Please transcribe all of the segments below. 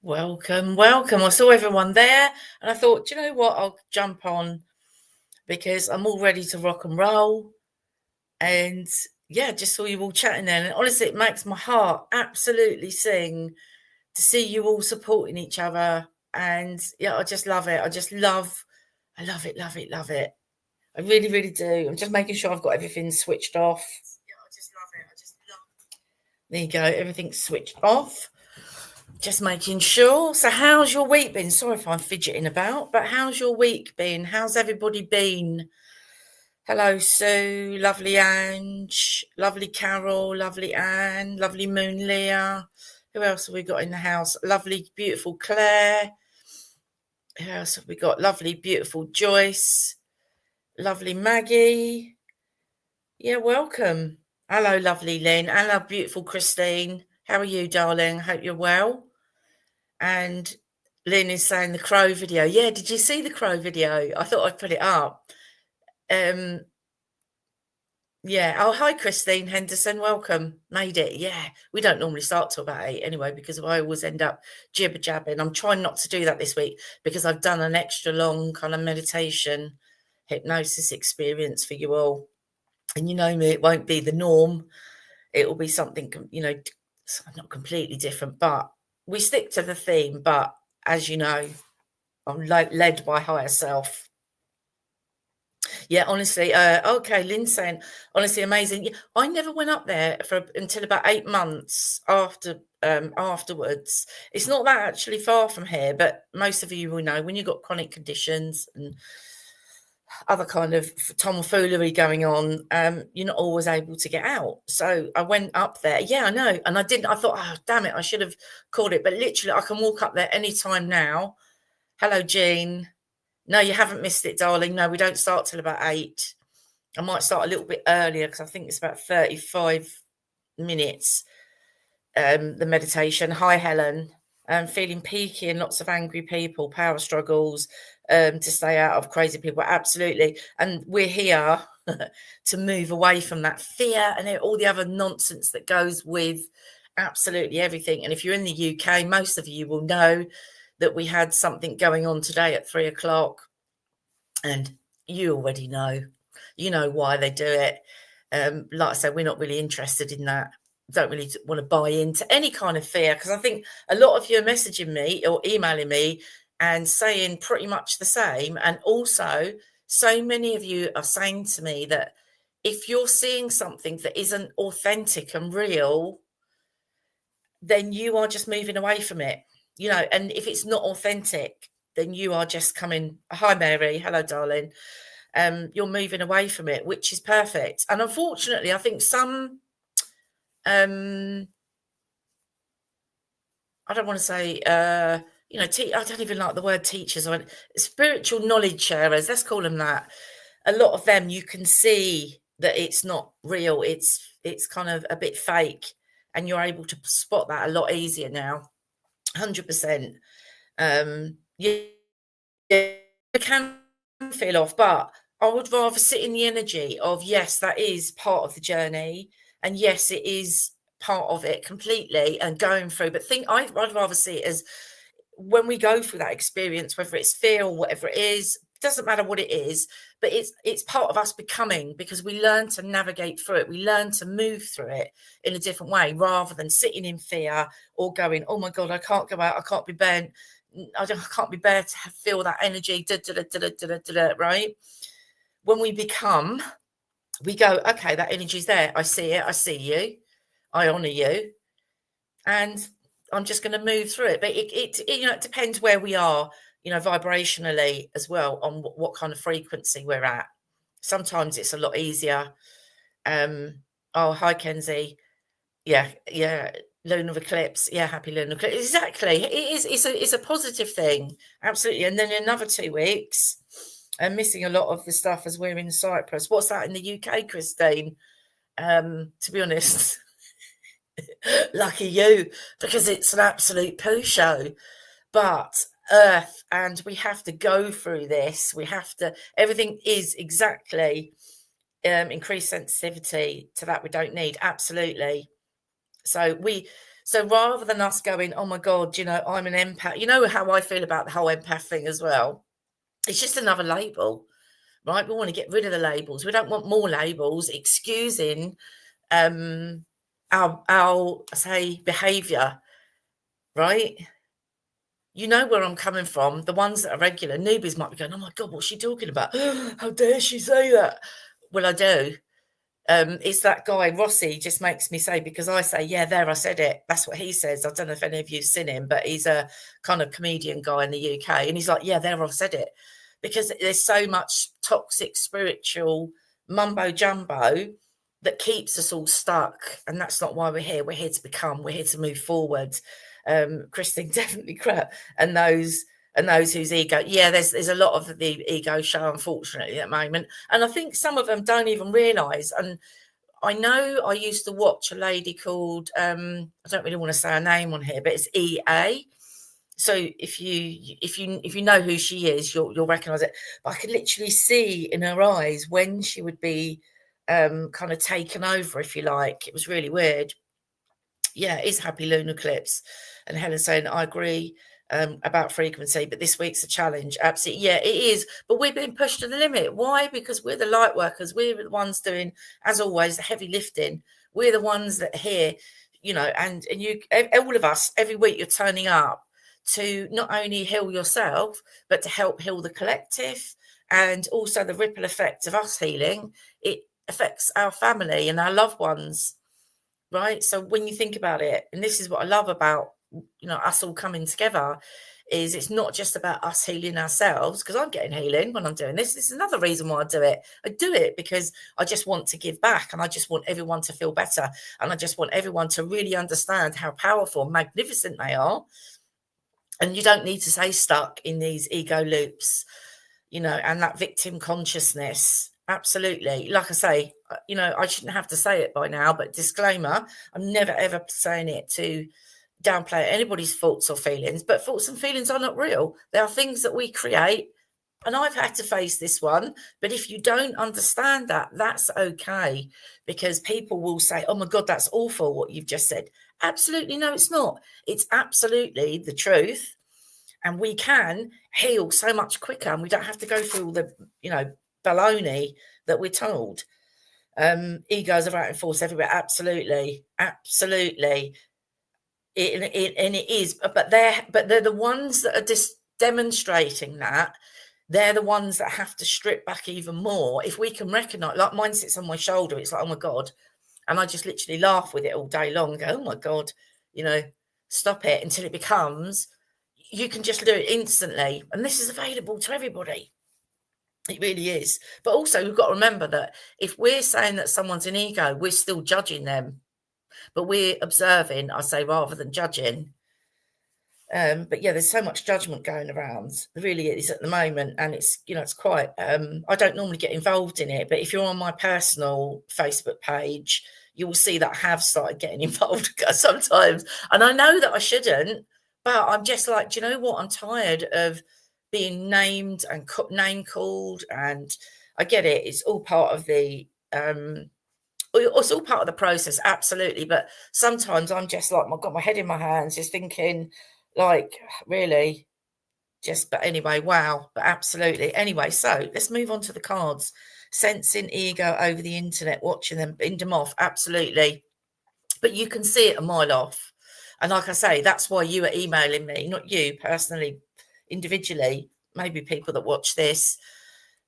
Welcome, welcome. I saw everyone there and I thought, do you know what? I'll jump on because I'm all ready to rock and roll. And yeah, just saw you all chatting there. And honestly, it makes my heart absolutely sing to see you all supporting each other. And yeah, I just love it. I love it, love it, love it. I really, really do. I'm just making sure I've got everything switched off. Yeah, I just love it. I just love it. There you go. Everything's switched off. Just making sure. So, how's your week been? Sorry if I'm fidgeting about, but how's your week been? How's everybody been? Hello, Sue. Lovely Ange. Lovely Carol. Lovely Anne. Lovely Moon Leah. Who else have we got in the house? Lovely, beautiful Claire. Who else have we got? Lovely, beautiful Joyce. Lovely Maggie. Yeah, welcome. Hello, lovely Lynn. Hello, beautiful Christine. How are you, darling? Hope you're well. And Lynn is saying the crow video. Yeah, did you see the crow video? I thought I'd put it up. Yeah. Oh, hi, Christine Henderson. Welcome. Made it. Yeah. We don't normally start till about 8 anyway, because I always end up jibber jabbing. I'm trying not to do that this week because I've done an extra long kind of meditation hypnosis experience for you all. And you know me, it won't be the norm. It will be something, not completely different, but we stick to the theme. But as you know, I'm led by higher self. Yeah, honestly. Okay, Lynn's saying, honestly, amazing. Yeah, I never went up there until about 8 months afterwards. It's not that actually far from here, but most of you will know when you've got chronic conditions and other kind of tomfoolery going on, you're not always able to get out. So I went up there. Yeah, I know. And I didn't. I thought, oh, damn it, I should have called it. But literally, I can walk up there anytime now. Hello, Jean. No, you haven't missed it, darling. No, we don't start till about 8. I might start a little bit earlier because I think it's about 35 minutes, the meditation. Hi, Helen. Feeling peaky and lots of angry people, power struggles, to stay out of crazy people. Absolutely. And we're here to move away from that fear and all the other nonsense that goes with absolutely everything. And if you're in the UK, most of you will know that we had something going on today at 3 o'clock. And you already know. You know why they do it. Like I said, we're not really interested in that. Don't really want to buy into any kind of fear, because I think a lot of you are messaging me or emailing me and saying pretty much the same. And also, so many of you are saying to me that if you're seeing something that isn't authentic and real, then you are just moving away from it. And if it's not authentic, then you are just coming. Hi, Mary. Hello, darling. You're moving away from it, which is perfect. And unfortunately, I think some, I don't want to say, I don't even like the word teachers, or spiritual knowledge sharers, let's call them that. A lot of them, you can see that it's not real. It's kind of a bit fake, and you're able to spot that a lot easier now. 100%. You can feel off, but I would rather sit in the energy of, yes, that is part of the journey, and yes, it is part of it completely and going through. But I'd rather see it as when we go through that experience, whether it's fear or whatever it is, doesn't matter what it is, but it's part of us becoming, because we learn to navigate through it. We learn to move through it in a different way, rather than sitting in fear or going, oh my God, I can't go out, I can't be bent, I can't be bare to feel that energy, right? When we become, we go, okay, that energy's there. I see it. I see you. I honor you. And I'm just going to move through it. But it depends where we are, vibrationally as well, on what kind of frequency we're at. Sometimes it's a lot easier. Oh, hi, Kenzie. Yeah. Lunar eclipse. Yeah, happy lunar eclipse. Exactly. It is. It's a positive thing. Absolutely. And then another 2 weeks, I'm missing a lot of the stuff as we're in Cyprus. What's that in the UK, Christine? To be honest, lucky you, because it's an absolute poo show. But Earth, and we have to go through this. Everything is exactly increased sensitivity to that we don't need. Absolutely. So So rather than us going, oh my God, you know, I'm an empath, you know how I feel about the whole empath thing as well. It's just another label, right? We want to get rid of the labels. We don't want more labels excusing our say behavior, right? You know where I'm coming from. The ones that are regular newbies might be going, oh my God, what's she talking about? How dare she say that? Well, I do. It's that guy Rossi just makes me say, because I say, yeah, there, I said it. That's what he says. I don't know if any of you've seen him, but he's a kind of comedian guy in the UK. And he's like, yeah, there, I've said it. Because there's so much toxic spiritual mumbo jumbo that keeps us all stuck. And that's not why we're here. We're here to become, we're here to move forward. Christine, definitely crap. And those whose ego, yeah, there's a lot of the ego show, unfortunately, at the moment. And I think some of them don't even realise. And I know I used to watch a lady called, I don't really want to say her name on here, but it's EA. So if you know who she is, you'll recognise it. But I could literally see in her eyes when she would be kind of taken over, if you like. It was really weird. Yeah, it is happy lunar eclipse. And Helen saying, I agree about frequency, but this week's a challenge. Absolutely. Yeah, it is. But we're being pushed to the limit. Why? Because we're the light workers. We're the ones doing, as always, the heavy lifting. We're the ones that are here, you know, and you, all of us, every week you're turning up to not only heal yourself, but to help heal the collective, and also the ripple effect of us healing. It affects our family and our loved ones. Right. So when you think about it, and this is what I love about, you know, us all coming together, is it's not just about us healing ourselves, because I'm getting healing when I'm doing this. This is another reason why I do it. I do it because I just want to give back, and I just want everyone to feel better. And I just want everyone to really understand how powerful and magnificent they are. And you don't need to stay stuck in these ego loops, you know, and that victim consciousness. Absolutely. Like I say, you know, I shouldn't have to say it by now, but disclaimer, I'm never ever saying it to downplay anybody's thoughts or feelings, but thoughts and feelings are not real. They are things that we create. And I've had to face this one. But if you don't understand that, that's okay. Because people will say, oh my God, that's awful what you've just said. Absolutely. No, it's not. It's absolutely the truth. And we can heal so much quicker, and we don't have to go through all the, you know, baloney that we're told. Egos are out in force everywhere. Absolutely. Absolutely. And it is, but they're the ones that are demonstrating that. They're the ones that have to strip back even more. If we can recognize, like mine sits on my shoulder, it's like, oh my God. And I just literally laugh with it all day long and go, oh my God, you know, stop it, until it becomes, you can just do it instantly. And this is available to everybody. It really is. But also we've got to remember that if we're saying that someone's an ego, we're still judging them. But we're observing, I say, rather than judging. But yeah, there's so much judgment going around. There really is at the moment. And it's, you know, it's quite, I don't normally get involved in it, but if you're on my personal Facebook page, you will see that I have started getting involved sometimes. And I know that I shouldn't, but I'm just like, do you know what? I'm tired of being named and name called. And I get it. It's all part of the, it's all part of the process. Absolutely. But sometimes I'm just like, I've got my head in my hands, just thinking, like, really, but anyway, wow. But absolutely. Anyway, so let's move on to the cards. Sensing ego over the internet, watching them, bind them off. Absolutely. But you can see it a mile off. And like I say, that's why you are emailing me, not you personally, individually, maybe people that watch this,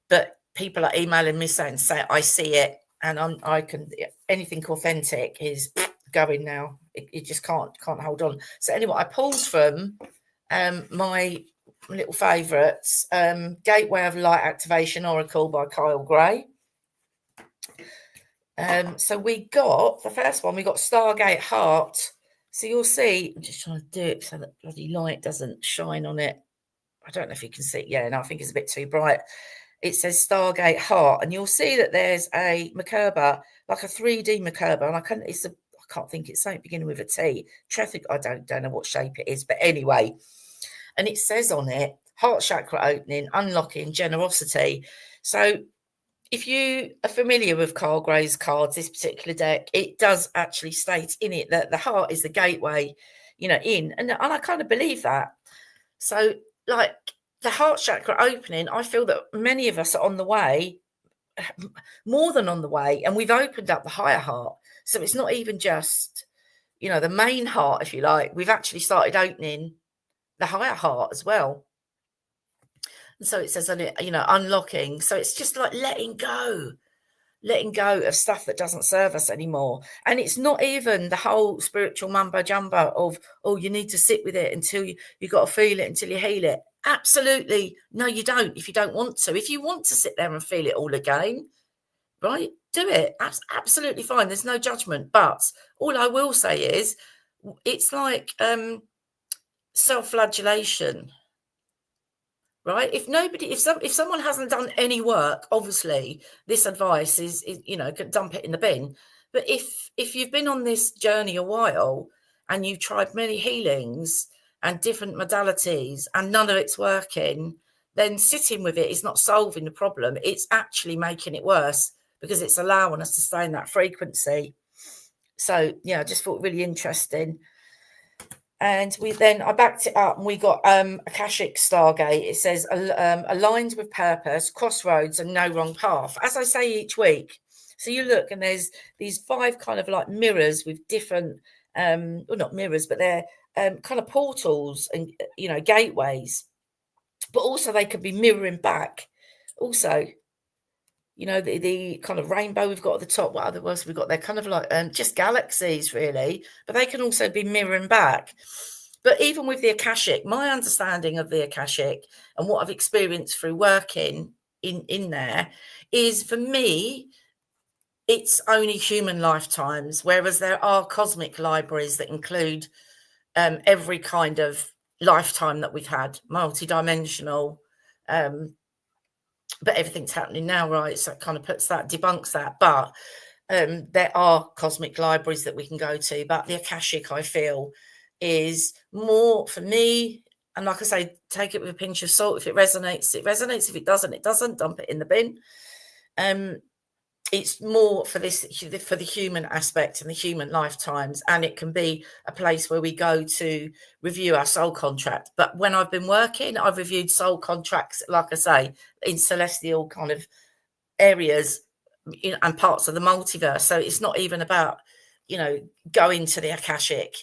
but people are emailing me saying, I see it. And I can, anything authentic is going now. It just can't hold on. So anyway, I pulled from my little favourites, Gateway of Light Activation Oracle by Kyle Gray. So we got the first one, we got Stargate Heart. So you'll see, I'm just trying to do it so that bloody light doesn't shine on it. I don't know if you can see. Yeah, no, I think it's a bit too bright. It says Stargate Heart, and you'll see that there's a Merkaba, like a 3D Merkaba, and I can't think it's something beginning with a T. Traffic, I don't know what shape it is, but anyway. And it says on it, heart chakra opening, unlocking, generosity. So if you are familiar with Carl Gray's cards, this particular deck, it does actually state in it that the heart is the gateway, in. And I kind of believe that. So, like the heart chakra opening, I feel that many of us are on the way, more than on the way, and we've opened up the higher heart. So it's not even just, the main heart, if you like. We've actually started opening the higher heart as well. And so it says on it, unlocking. So it's just like letting go of stuff that doesn't serve us anymore. And it's not even the whole spiritual mumbo jumbo of, oh, you need to sit with it until you got to feel it until you heal it. Absolutely. No, you don't. If you don't want to, if you want to sit there and feel it all again, right, do it. That's absolutely fine. There's no judgment. But all I will say is it's like self-flagellation. Right? If someone hasn't done any work, obviously this advice is dump it in the bin. But if you've been on this journey a while and you've tried many healings and different modalities and none of it's working, then sitting with it is not solving the problem. It's actually making it worse because it's allowing us to stay in that frequency. So yeah, I just thought really interesting. And I backed it up and we got Akashic Stargate. It says aligned with purpose, crossroads and no wrong path. As I say each week. So you look and there's these 5 kind of like mirrors with different, well, not mirrors, but they're kind of portals and, gateways. But also they could be mirroring back. Also, the kind of rainbow we've got at the top. What other ones we've got? They're kind of like just galaxies, really, but they can also be mirroring back. But even with the Akashic, my understanding of the Akashic and what I've experienced through working in there is, for me, it's only human lifetimes, whereas there are cosmic libraries that include every kind of lifetime that we've had, multidimensional. But everything's happening now, right? So it kind of debunks that. But there are cosmic libraries that we can go to. But the Akashic, I feel, is more for me. And like I say, take it with a pinch of salt. If it resonates, it resonates. If it doesn't, it doesn't. Dump it in the bin. It's more for the human aspect and the human lifetimes, and it can be a place where we go to review our soul contract. But when I've been working, I've reviewed soul contracts, like I say, in celestial kind of areas and parts of the multiverse. So it's not even about going to the Akashic.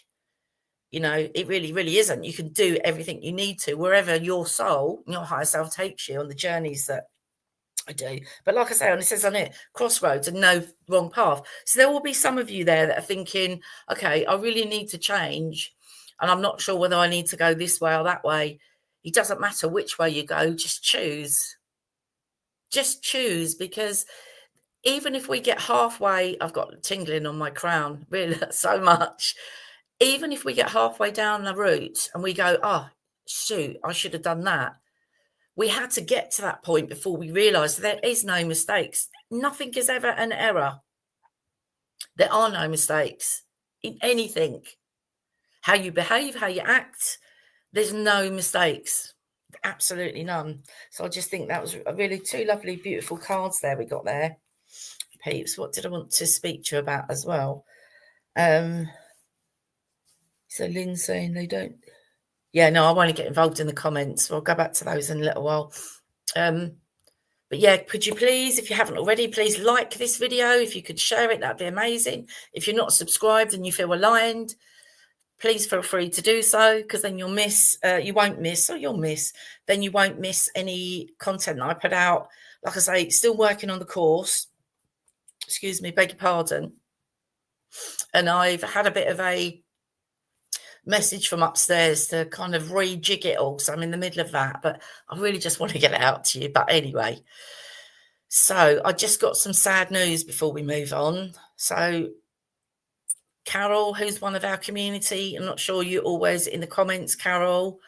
It really, really isn't. You can do everything you need to wherever your soul, your higher self, takes you on the journeys that I do. But like I say, it says on it, crossroads and no wrong path. So there will be some of you there that are thinking, okay, I really need to change and I'm not sure whether I need to go this way or that way. It doesn't matter which way you go, just choose. Just choose, because even if we get halfway, I've got tingling on my crown, really, so much. Even if we get halfway down the route and we go, oh, shoot, I should have done that. We had to get to that point before we realised there is no mistakes. Nothing is ever an error. There are no mistakes in anything. How you behave, how you act, there's no mistakes. Absolutely none. So I just think that was really 2 lovely, beautiful cards there we got there. Peeps, what did I want to speak to you about as well? So Lynn's saying they don't... Yeah, no, I won't get involved in the comments. We'll go back to those in a little while. But yeah, could you please, if you haven't already, please like this video. If you could share it, that'd be amazing. If you're not subscribed and you feel aligned, please feel free to do so, because then you'll miss, then you won't miss any content that I put out. Like I say, still working on the course. Excuse me, beg your pardon. And I've had a bit of a message from upstairs to kind of rejig it all, so I'm in the middle of that, but I really just want to get it out to you. But anyway, so I just got some sad news before we move on. So Carol, who's one of our community, I'm not sure you're always in the comments, Carol,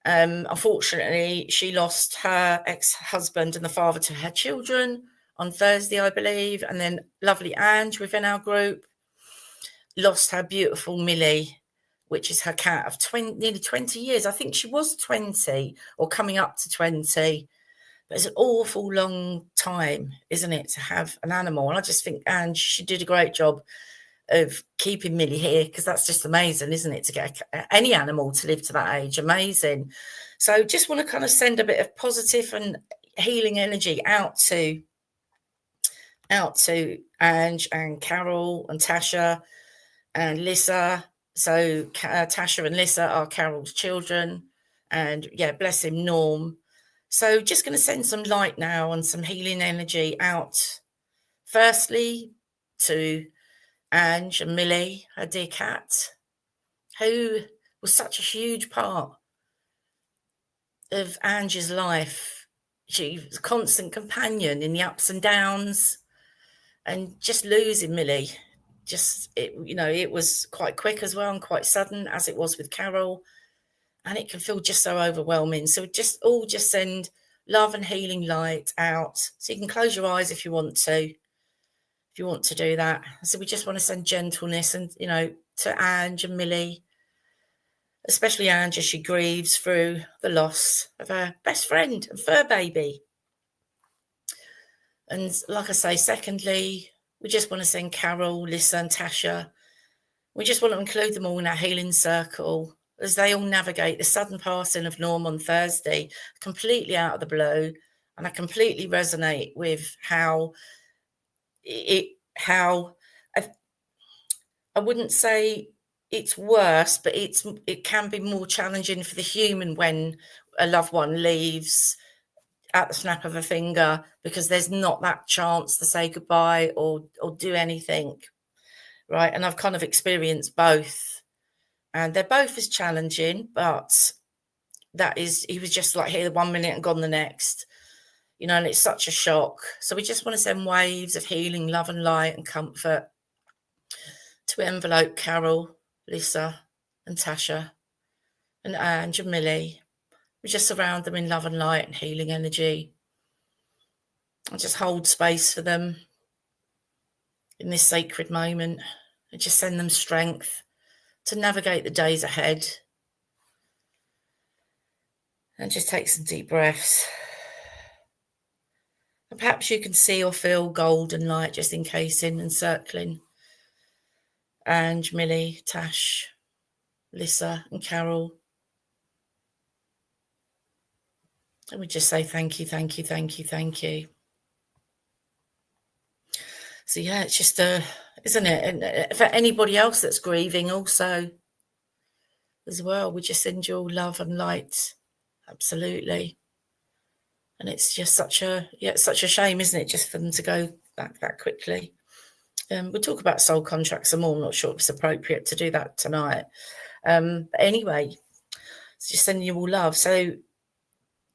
unfortunately she lost her ex-husband and the father to her children on Thursday, I believe. And then lovely Ange within our group lost her beautiful Millie, which is her cat of nearly 20 years. I think she was 20 or coming up to 20. it's an awful long time, isn't it, to have an animal? And I just think Ange, she did a great job of keeping Millie here, because that's just amazing, isn't it, to get any animal to live to that age. Amazing. So just want to kind of send a bit of positive and healing energy out to Ange and Carol and Tasha and Lissa. So Tasha and Lissa are Carol's children, and yeah, bless him, Norm. So just going to send some light now and some healing energy out, firstly to Ange and Millie, her dear cat, who was such a huge part of Ange's life. She was a constant companion in the ups and downs, and just losing Millie, it was quite quick as well, and quite sudden, as it was with Carol, and it can feel just so overwhelming. So just send love and healing light out. So you can close your eyes if you want to do that. So we just want to send gentleness and, to Ange and Millie, especially Ange as she grieves through the loss of her best friend and fur baby. And like I say, secondly, we just want to send Carol, Lissa and Tasha. We just want to include them all in our healing circle as they all navigate the sudden passing of Norm on Thursday, completely out of the blue. And I completely resonate with how I wouldn't say it's worse, but it can be more challenging for the human when a loved one leaves at the snap of a finger, because there's not that chance to say goodbye or do anything, right? And I've kind of experienced both, and they're both as challenging, but he was just like here 1 minute and gone the next, and it's such a shock. So we just want to send waves of healing, love and light and comfort to envelope Carol, Lissa and Tasha and Ange and Millie. We just surround them in love and light and healing energy, and just hold space for them in this sacred moment, and just send them strength to navigate the days ahead. And just take some deep breaths. And perhaps you can see or feel golden light just encasing and circling Ange, Millie, Tash, Lissa and Carol. And we just say thank you, thank you, thank you, thank you. So yeah, it's just isn't it? And for anybody else that's grieving also as well, we just send you all love and light. Absolutely. And it's just such a shame, isn't it, just for them to go back that quickly. We'll talk about soul contracts some more. I'm not sure if it's appropriate to do that tonight. But anyway, it's just sending you all love. So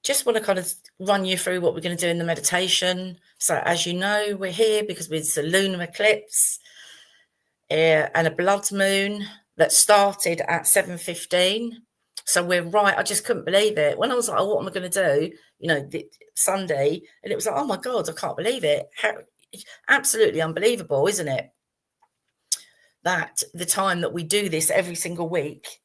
just want to kind of run you through what we're going to do in the meditation. So as you know, we're here because it's a lunar eclipse and a blood moon that started at 7:15. So we're right. I just couldn't believe it. When I was like, oh, what am I going to do? Sunday. And it was like, oh my God, I can't believe it. Absolutely unbelievable, isn't it? That the time that we do this every single week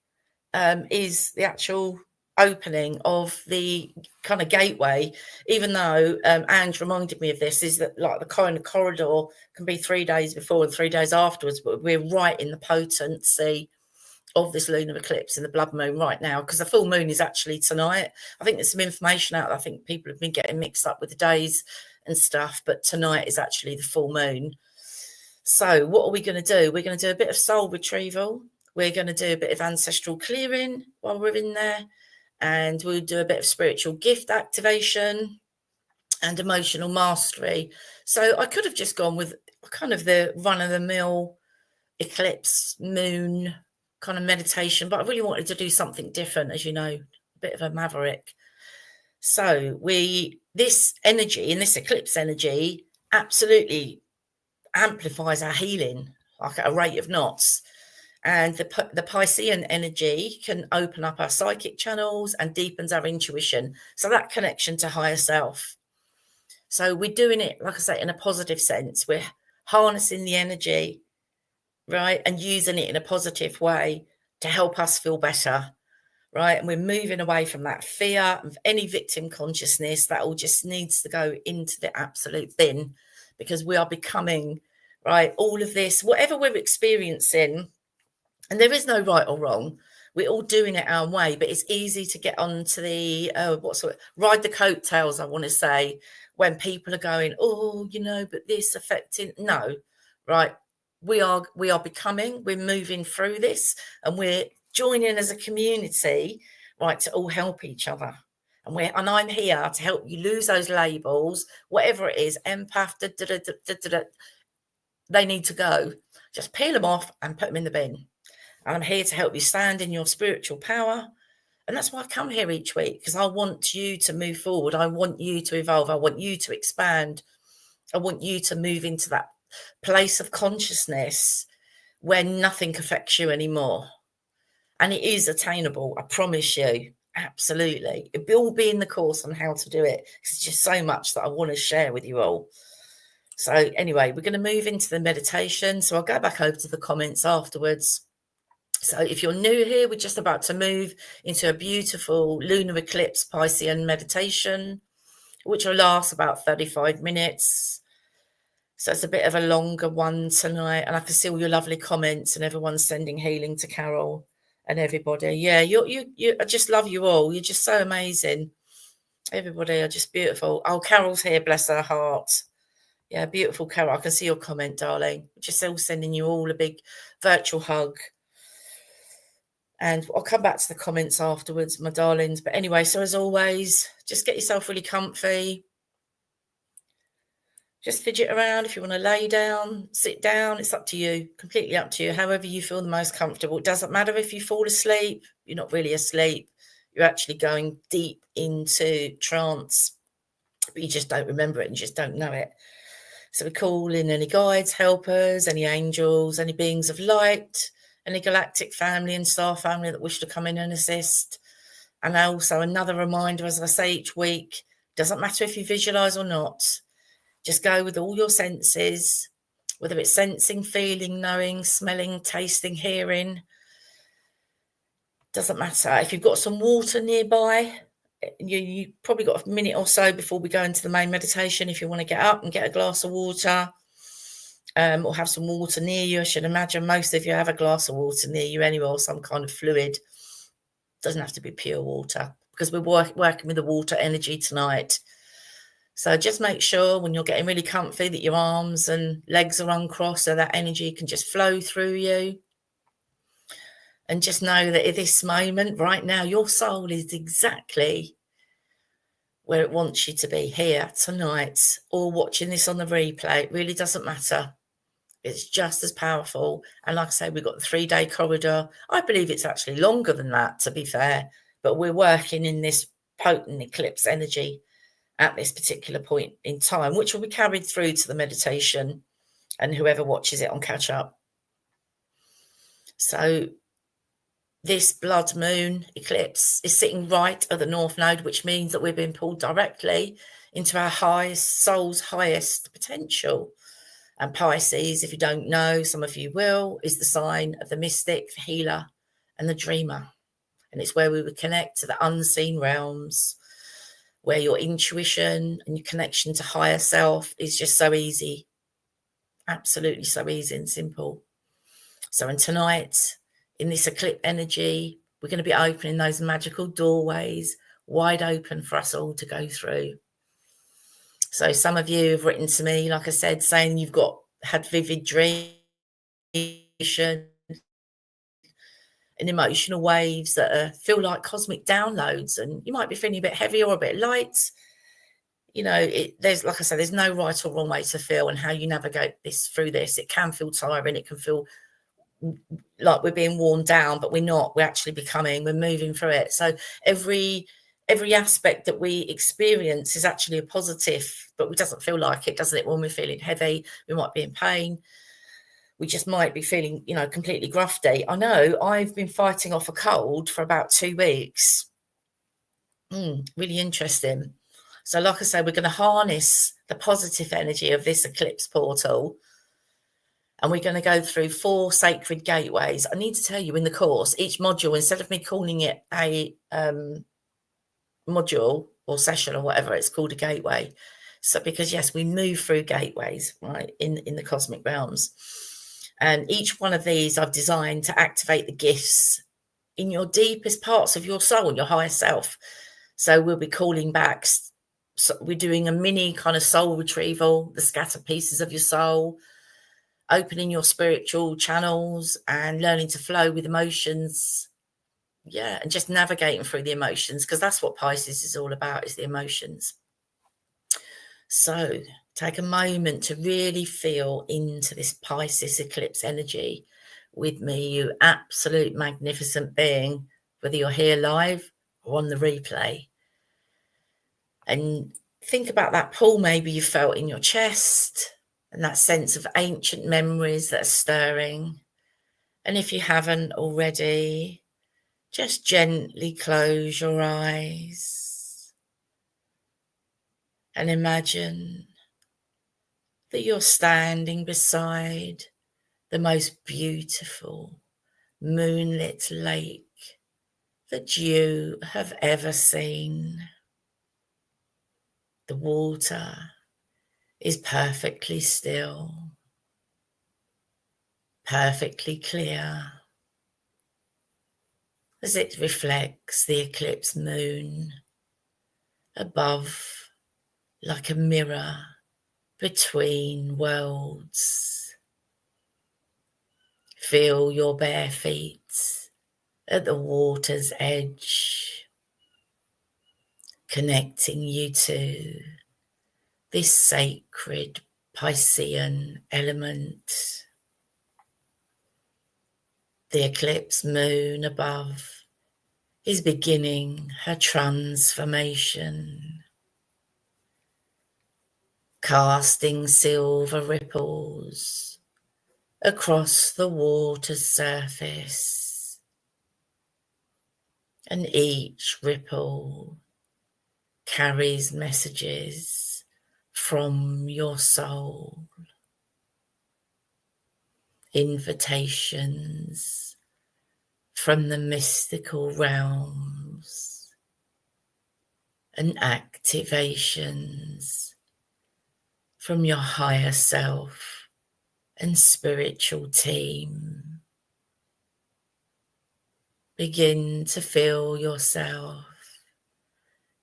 is the actual opening of the kind of gateway, even though Ange reminded me of this, is that like the kind of corridor can be 3 days before and 3 days afterwards, but we're right in the potency of this lunar eclipse and the blood moon right now, because the full moon is actually tonight. I think there's some information out. I think people have been getting mixed up with the days and stuff, but tonight is actually the full moon. So what are we going to do? We're going to do a bit of soul retrieval. We're going to do a bit of ancestral clearing while we're in there, and we'll do a bit of spiritual gift activation and emotional mastery. So I could have just gone with kind of the run-of-the-mill eclipse moon kind of meditation, but I really wanted to do something different, as you know, a bit of a maverick. So this energy, and this eclipse energy, absolutely amplifies our healing like at a rate of knots. And the Piscean energy can open up our psychic channels and deepens our intuition. So that connection to higher self. So we're doing it, like I say, in a positive sense. We're harnessing the energy, right, and using it in a positive way to help us feel better, right? And we're moving away from that fear of any victim consciousness. That all just needs to go into the absolute bin, because we are becoming, right, all of this, whatever we're experiencing, and there is no right or wrong. We're all doing it our way, but it's easy to get onto the ride the coattails, I want to say, when people are going, oh, but this affecting. No, right. We are becoming, we're moving through this, and we're joining as a community, right, to all help each other. And I'm here to help you lose those labels, whatever it is, empath, they need to go. Just peel them off and put them in the bin. And I'm here to help you stand in your spiritual power. And that's why I come here each week, because I want you to move forward. I want you to evolve. I want you to expand. I want you to move into that place of consciousness where nothing affects you anymore. And it is attainable, I promise you. Absolutely. It will be in the course on how to do it. It's just so much that I want to share with you all. So anyway, we're going to move into the meditation. So I'll go back over to the comments afterwards. So if you're new here, we're just about to move into a beautiful lunar eclipse Piscean meditation, which will last about 35 minutes. So it's a bit of a longer one tonight. And I can see all your lovely comments and everyone's sending healing to Carol and everybody. Yeah, I just love you all. You're just so amazing. Everybody are just beautiful. Oh, Carol's here, bless her heart. Yeah, beautiful, Carol. I can see your comment, darling. Just all sending you all a big virtual hug. And I'll come back to the comments afterwards, my darlings. But anyway, so as always, just get yourself really comfy. Just fidget around. If you want to lay down, sit down, it's up to you, completely up to you, however you feel the most comfortable. It doesn't matter if you fall asleep. You're not really asleep. You're actually going deep into trance, but you just don't remember it and you just don't know it. So we call in any guides, helpers, any angels, any beings of light, any galactic family and star family that wish to come in and assist. And also another reminder, as I say each week, doesn't matter if you visualize or not, just go with all your senses, whether it's sensing, feeling, knowing, smelling, tasting, hearing. Doesn't matter. If you've got some water nearby, you probably got a minute or so before we go into the main meditation. If you want to get up and get a glass of water, or have some water near you. I should imagine most of you have a glass of water near you anyway, or some kind of fluid. Doesn't have to be pure water, because we're working with the water energy tonight. So just make sure when you're getting really comfy that your arms and legs are uncrossed, so that energy can just flow through you. And just know that at this moment, right now, your soul is exactly where it wants you to be, here tonight, or watching this on the replay. It really doesn't matter. It's just as powerful. And like I say, we've got the 3-day corridor. I believe it's actually longer than that, to be fair. But we're working in this potent eclipse energy at this particular point in time, which will be carried through to the meditation and whoever watches it on catch up. So this blood moon eclipse is sitting right at the North Node, which means that we're being pulled directly into our soul's highest potential. And Pisces, if you don't know, some of you will, is the sign of the mystic, the healer, and the dreamer. And it's where we would connect to the unseen realms, where your intuition and your connection to higher self is just so easy. Absolutely so easy and simple. So and tonight, in this eclipse energy, we're going to be opening those magical doorways wide open for us all to go through. So some of you have written to me, like I said, saying you've had vivid dreams and emotional waves that feel like cosmic downloads, and you might be feeling a bit heavy or a bit light. There's, like I said, there's no right or wrong way to feel and how you navigate through this. It can feel tiring. It can feel like we're being worn down, but we're not. We're actually we're moving through it. So every aspect that we experience is actually a positive, but it doesn't feel like it, doesn't it? When we're feeling heavy, we might be in pain. We just might be feeling, completely grufty. I know I've been fighting off a cold for about 2 weeks. Really interesting. So like I say, we're going to harness the positive energy of this eclipse portal. And we're going to go through 4 sacred gateways. I need to tell you, in the course, each module, instead of me calling it a module or session or whatever, it's called a gateway. So because yes, we move through gateways, right, in the cosmic realms. And each one of these I've designed to activate the gifts in your deepest parts of your soul, your higher self. So we'll be calling back, so we're doing a mini kind of soul retrieval, the scattered pieces of your soul, opening your spiritual channels and learning to flow with emotions. Yeah, and just navigating through the emotions, because that's what Pisces is all about, is the emotions. So take a moment to really feel into this Pisces eclipse energy with me, you absolute magnificent being, whether you're here live or on the replay. And think about that pull maybe you felt in your chest, and that sense of ancient memories that are stirring. And if you haven't already, just gently close your eyes and imagine that you're standing beside the most beautiful moonlit lake that you have ever seen. The water is perfectly still, perfectly clear, as it reflects the eclipse moon above like a mirror between worlds. Feel your bare feet at the water's edge, connecting you to this sacred Piscean element. The eclipse moon above is beginning her transformation, casting silver ripples across the water's surface, and each ripple carries messages from your soul, invitations from the mystical realms, and activations from your higher self and spiritual team. Begin to feel yourself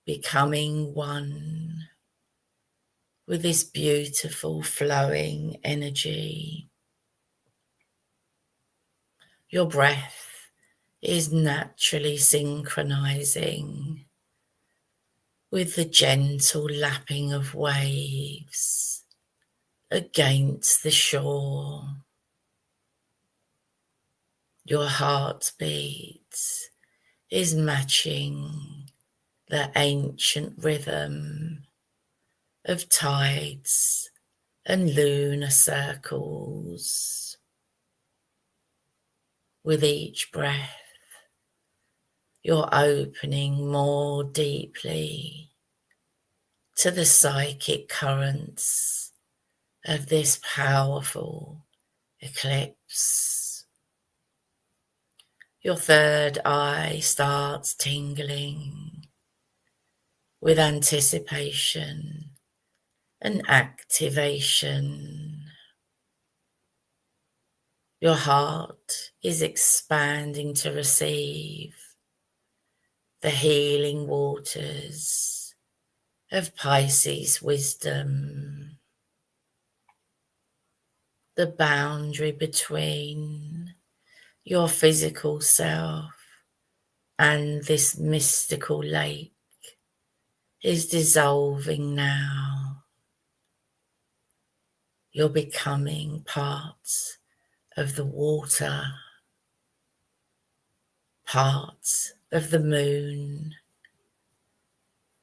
becoming one with this beautiful flowing energy. Your breath is naturally synchronizing with the gentle lapping of waves against the shore. Your heartbeat is matching the ancient rhythm of tides and lunar circles. With each breath, you're opening more deeply to the psychic currents of this powerful eclipse. Your third eye starts tingling with anticipation and activation. Your heart is expanding to receive the healing waters of Pisces wisdom. The boundary between your physical self and this mystical lake is dissolving now. You're becoming part of the water, part of the moon,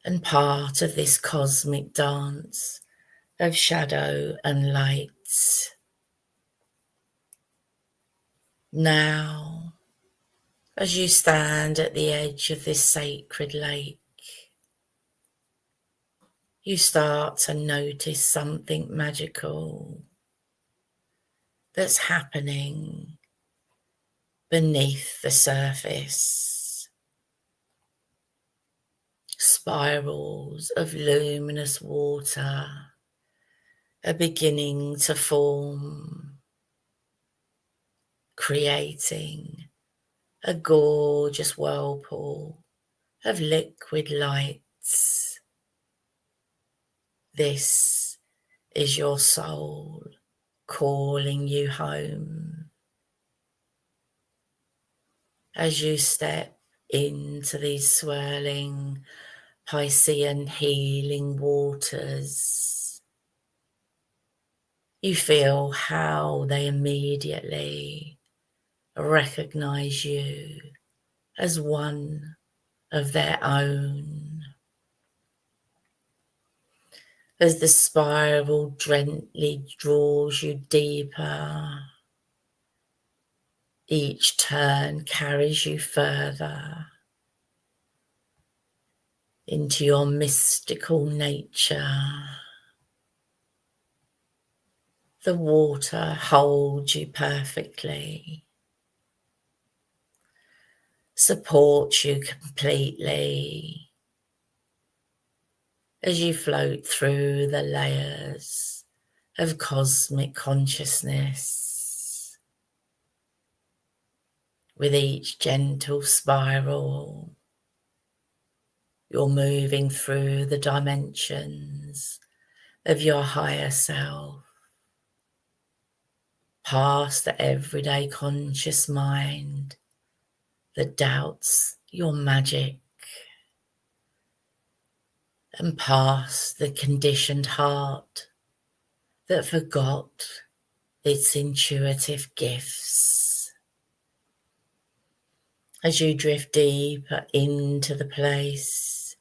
and part of this cosmic dance of shadow and light. Now, as you stand at the edge of this sacred lake, you start to notice something magical. that's happening beneath the surface. Spirals of luminous water are beginning to form, creating a gorgeous whirlpool of liquid lights. This is your soul calling you home. As you step into these swirling Piscean healing waters, you feel how they immediately recognize you as one of their own. As the spiral gently draws you deeper, each turn carries you further into your mystical nature. The water holds you perfectly, supports you completely as you float through the layers of cosmic consciousness. With each gentle spiral, you're moving through the dimensions of your higher self, past the everyday conscious mind that doubts your magic, and past the conditioned heart that forgot its intuitive gifts. As you drift deeper into the place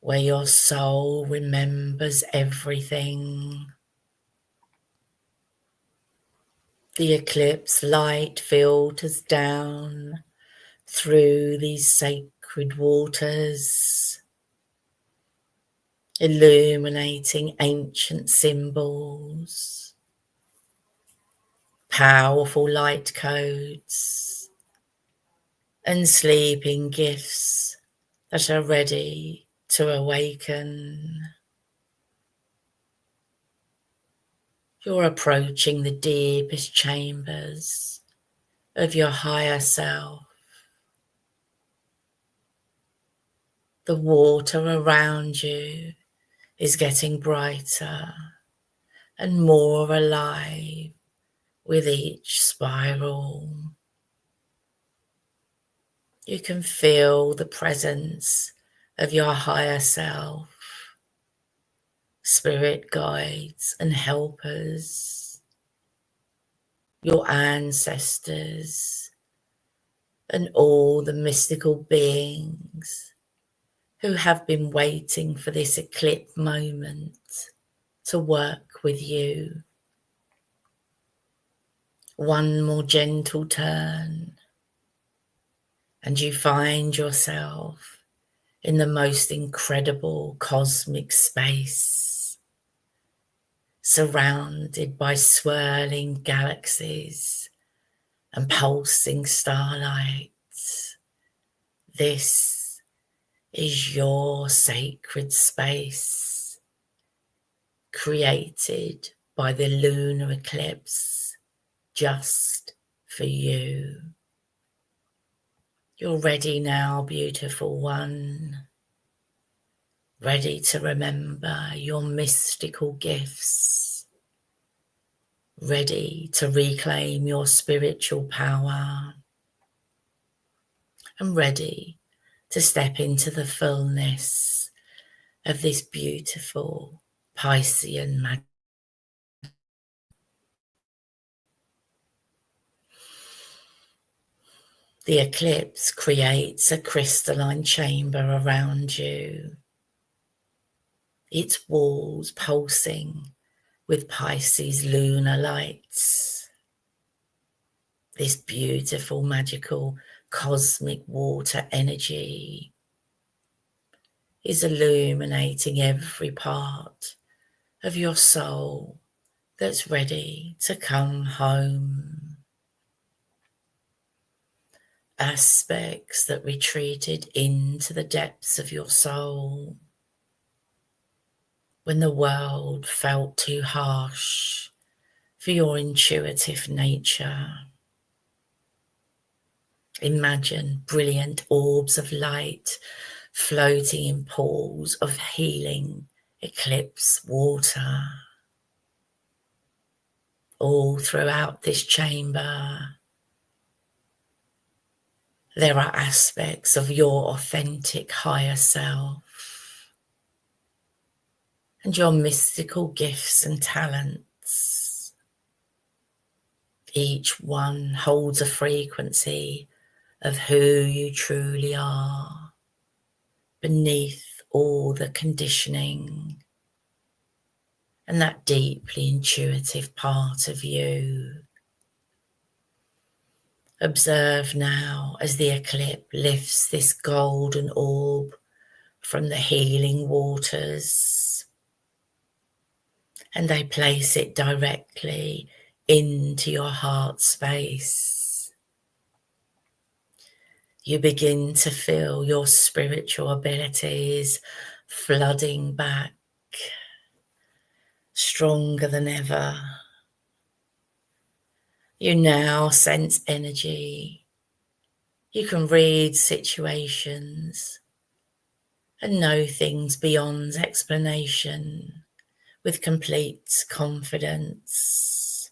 where your soul remembers everything, the eclipse light filters down through these sacred waters, illuminating ancient symbols, powerful light codes, and sleeping gifts that are ready to awaken. You're approaching the deepest chambers of your higher self. The water around you is getting brighter and more alive with each spiral. You can feel the presence of your higher self, spirit guides and helpers, your ancestors, and all the mystical beings who have been waiting for this eclipse moment to work with you. One more gentle turn, and you find yourself in the most incredible cosmic space, surrounded by swirling galaxies and pulsing starlight. This is your sacred space, created by the lunar eclipse just for you. You're ready now, beautiful one, ready to remember your mystical gifts, ready to reclaim your spiritual power, and ready to step into the fullness of this beautiful Piscean magic. The eclipse creates a crystalline chamber around you, its walls pulsing with Pisces lunar lights. This beautiful, magical, cosmic water energy is illuminating every part of your soul that's ready to come home. Aspects that retreated into the depths of your soul when the world felt too harsh for your intuitive nature. Imagine brilliant orbs of light floating in pools of healing eclipse water all throughout this chamber. There are aspects of your authentic higher self and your mystical gifts and talents. Each one holds a frequency of who you truly are beneath all the conditioning and that deeply intuitive part of you. Observe now as the eclipse lifts this golden orb from the healing waters and they place it directly into your heart space. You begin to feel your spiritual abilities flooding back, stronger than ever. You now sense energy. You can read situations and know things beyond explanation with complete confidence.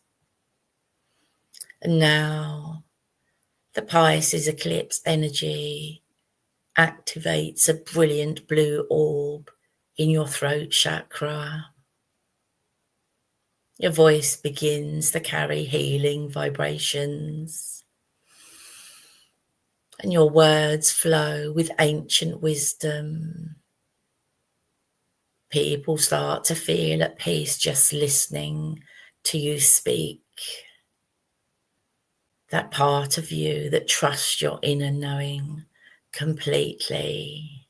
And now the Pisces eclipse energy activates a brilliant blue orb in your throat chakra. Your voice begins to carry healing vibrations, and your words flow with ancient wisdom. People start to feel at peace just listening to you speak. That part of you that trusts your inner knowing completely.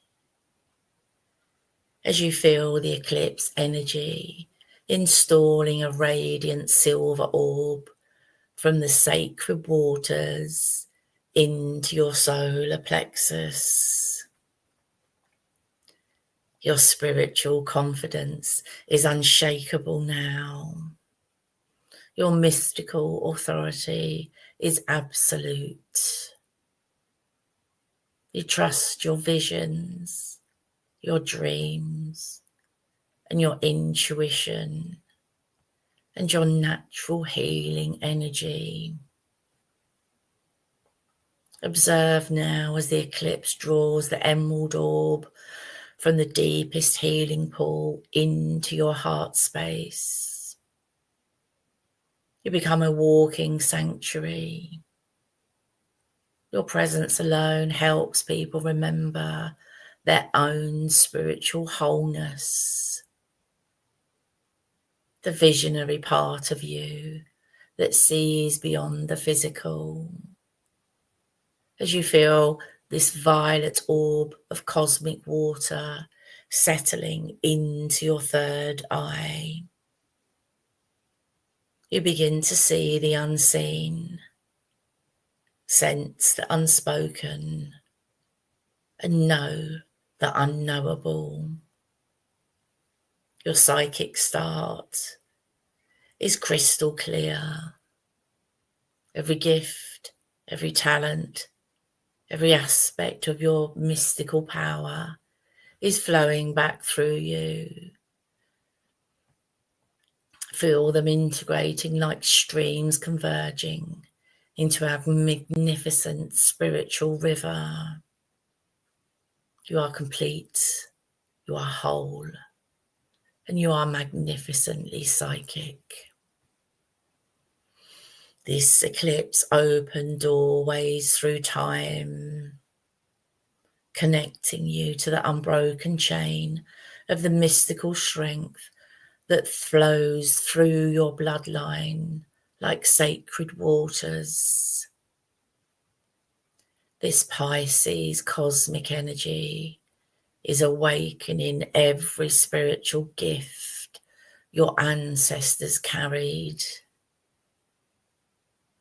As you feel the eclipse energy installing a radiant silver orb from the sacred waters into your solar plexus. Your spiritual confidence is unshakable now. Your mystical authority is absolute. You trust your visions, your dreams, and your intuition, and your natural healing energy. Observe now as the eclipse draws the emerald orb from the deepest healing pool into your heart space. You become a walking sanctuary. Your presence alone helps people remember their own spiritual wholeness. The visionary part of you that sees beyond the physical. As you feel this violet orb of cosmic water settling into your third eye, you begin to see the unseen, sense the unspoken, and know the unknowable. Your psychic start is crystal clear. Every gift, every talent, every aspect of your mystical power is flowing back through you. Feel them integrating like streams converging into a magnificent spiritual river. You are complete, you are whole, and you are magnificently psychic. This eclipse opened doorways through time, connecting you to the unbroken chain of the mystical strength that flows through your bloodline like sacred waters. This Pisces cosmic energy is awakening every spiritual gift your ancestors carried.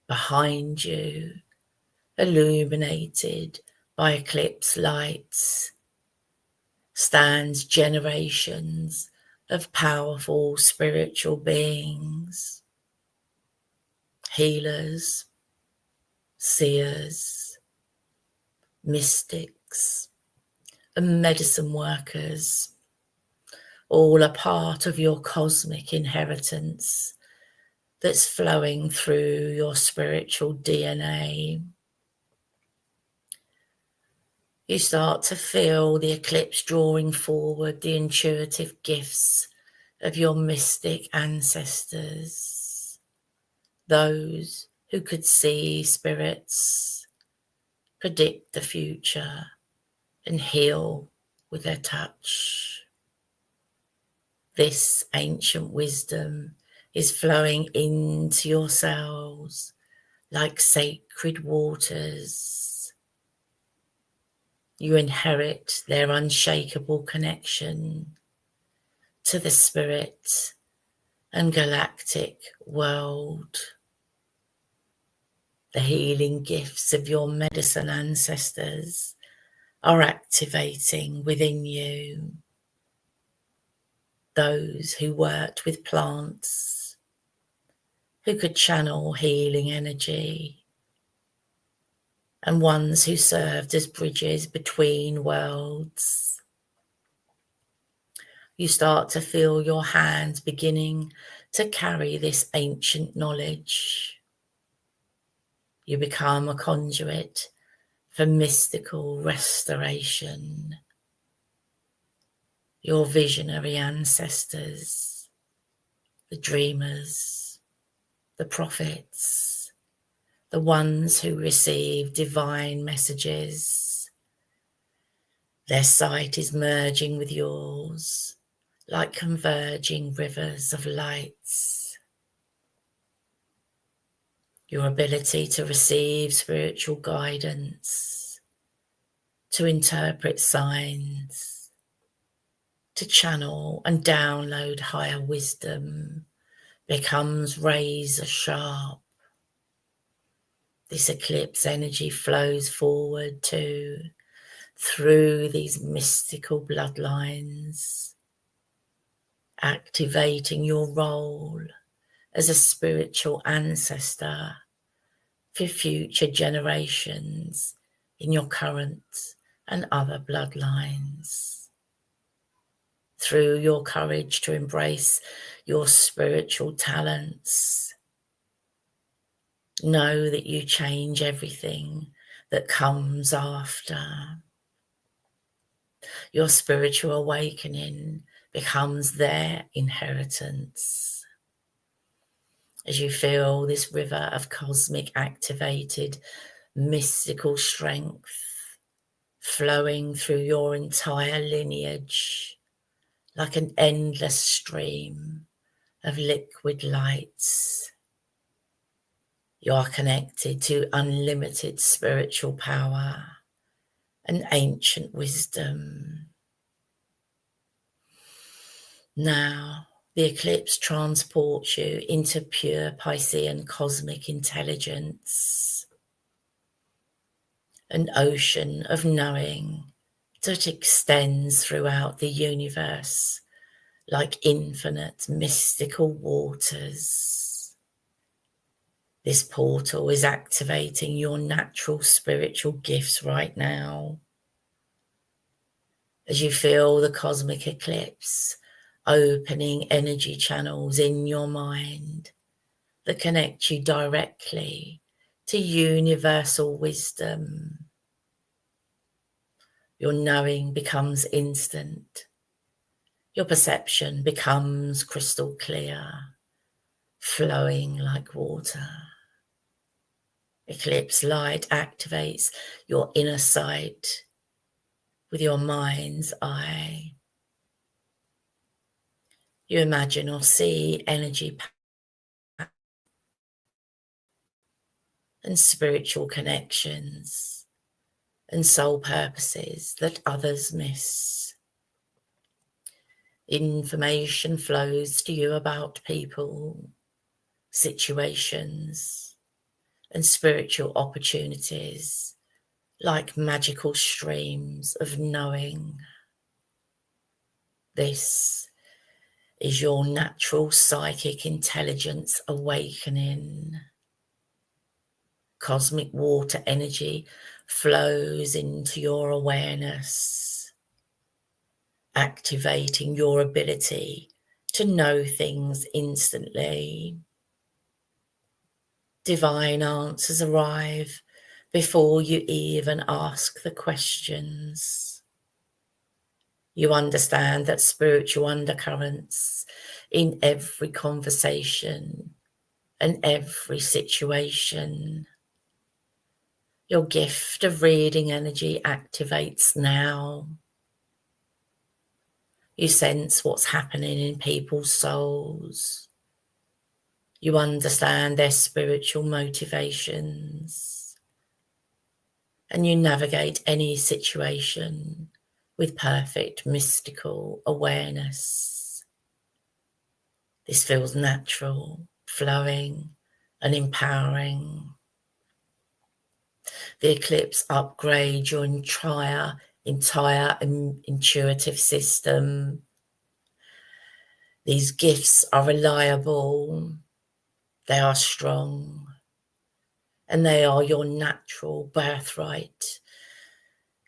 Behind you, illuminated by eclipse lights, stands generations of powerful spiritual beings, healers, seers, mystics, and medicine workers, all a part of your cosmic inheritance that's flowing through your spiritual DNA. You start to feel the eclipse drawing forward the intuitive gifts of your mystic ancestors, those who could see spirits, predict the future, and heal with their touch. This ancient wisdom is flowing into your cells like sacred waters. You inherit their unshakable connection to the spirit and galactic world. The healing gifts of your medicine ancestors are activating within you. Those who worked with plants, who could channel healing energy, and ones who served as bridges between worlds. You start to feel your hands beginning to carry this ancient knowledge. You become a conduit for mystical restoration. Your visionary ancestors, the dreamers, the prophets, the ones who receive divine messages. Their sight is merging with yours like converging rivers of lights. Your ability to receive spiritual guidance, to interpret signs, to channel and download higher wisdom becomes razor sharp. This eclipse energy flows forward too, through these mystical bloodlines, activating your role as a spiritual ancestor for future generations in your current and other bloodlines. Through your courage to embrace your spiritual talents, know that you change everything that comes after. Your spiritual awakening becomes their inheritance. As you feel this river of cosmic activated mystical strength flowing through your entire lineage like an endless stream of liquid lights. You are connected to unlimited spiritual power and ancient wisdom. Now, the eclipse transports you into pure Piscean cosmic intelligence, an ocean of knowing that extends throughout the universe like infinite mystical waters. This portal is activating your natural spiritual gifts right now. As you feel the cosmic eclipse opening energy channels in your mind that connect you directly to universal wisdom. Your knowing becomes instant. Your perception becomes crystal clear, flowing like water. Eclipse light activates your inner sight with your mind's eye. You imagine or see energy and spiritual connections and soul purposes that others miss. Information flows to you about people, situations, and spiritual opportunities like magical streams of knowing. This is your natural psychic intelligence awakening. Cosmic water energy flows into your awareness, activating your ability to know things instantly. Divine answers arrive before you even ask the questions. You understand that spiritual undercurrents in every conversation and every situation. Your gift of reading energy activates now. You sense what's happening in people's souls. You understand their spiritual motivations. And you navigate any situation with perfect mystical awareness. This feels natural, flowing, and empowering. The eclipse upgrades your entire intuitive system. These gifts are reliable, they are strong, and they are your natural birthright,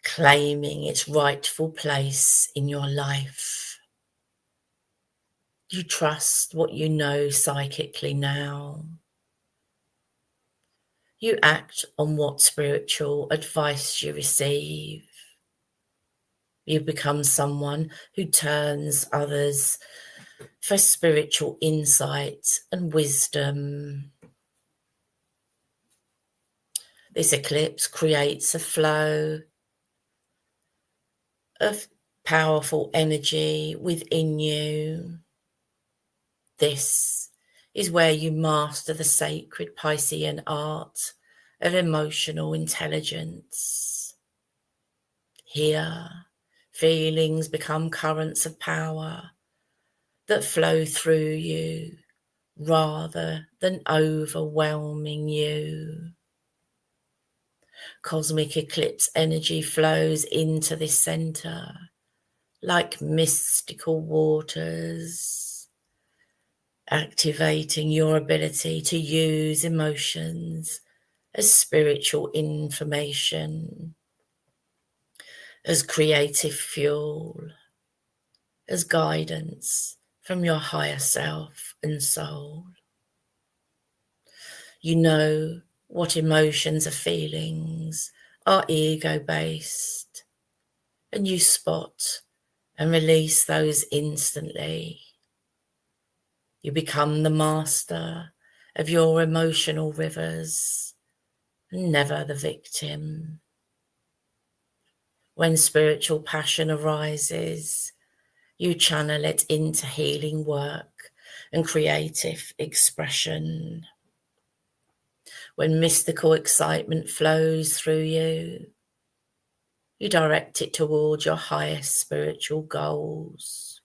claiming its rightful place in your life. You trust what you know psychically now. You act on what spiritual advice you receive. You become someone who turns others for spiritual insight and wisdom. This eclipse creates a flow of powerful energy within you. This is where you master the sacred Piscean art of emotional intelligence. Here, feelings become currents of power that flow through you rather than overwhelming you. Cosmic eclipse energy flows into this center like mystical waters, activating your ability to use emotions as spiritual information, as creative fuel, as guidance from your higher self and soul. You know what emotions or feelings are ego-based, and you spot and release those instantly. You become the master of your emotional rivers, never the victim. When spiritual passion arises, you channel it into healing work and creative expression. When mystical excitement flows through you, you direct it towards your highest spiritual goals.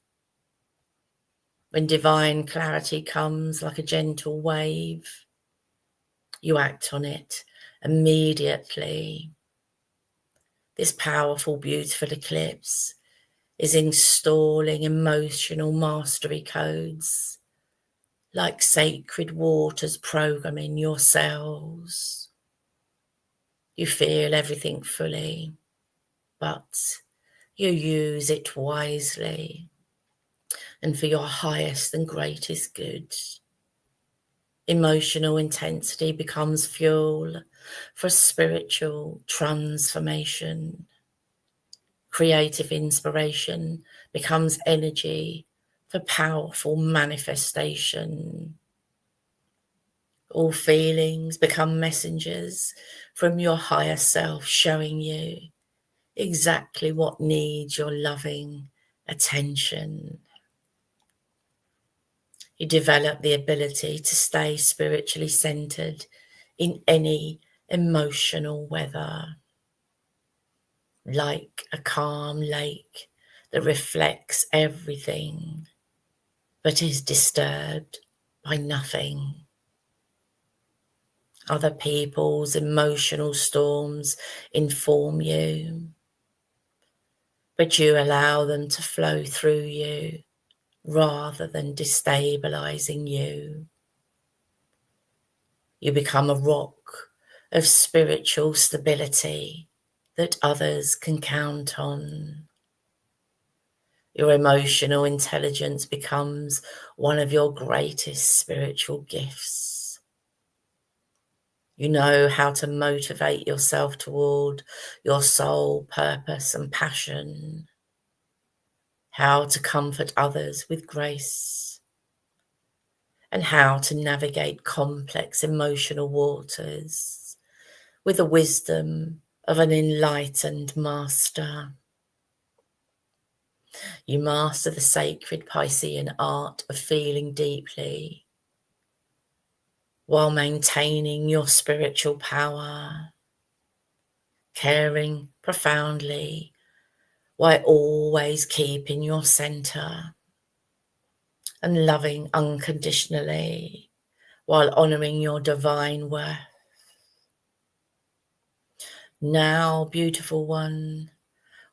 When divine clarity comes like a gentle wave, you act on it immediately. This powerful, beautiful eclipse is installing emotional mastery codes like sacred waters programming your cells. You feel everything fully, but you use it wisely and for your highest and greatest good. Emotional intensity becomes fuel for spiritual transformation. Creative inspiration becomes energy for powerful manifestation. All feelings become messengers from your higher self, showing you exactly what needs your loving attention. You develop the ability to stay spiritually centered in any emotional weather. Like a calm lake that reflects everything but is disturbed by nothing. Other people's emotional storms inform you, but you allow them to flow through you rather than destabilizing you. You become a rock of spiritual stability that others can count on. Your emotional intelligence becomes one of your greatest spiritual gifts. You know how to motivate yourself toward your soul, purpose, and passion. How to comfort others with grace. And how to navigate complex emotional waters with the wisdom of an enlightened master. You master the sacred Piscean art of feeling deeply while maintaining your spiritual power, caring profoundly while always keeping your center, and loving unconditionally while honoring your divine worth. Now, beautiful one,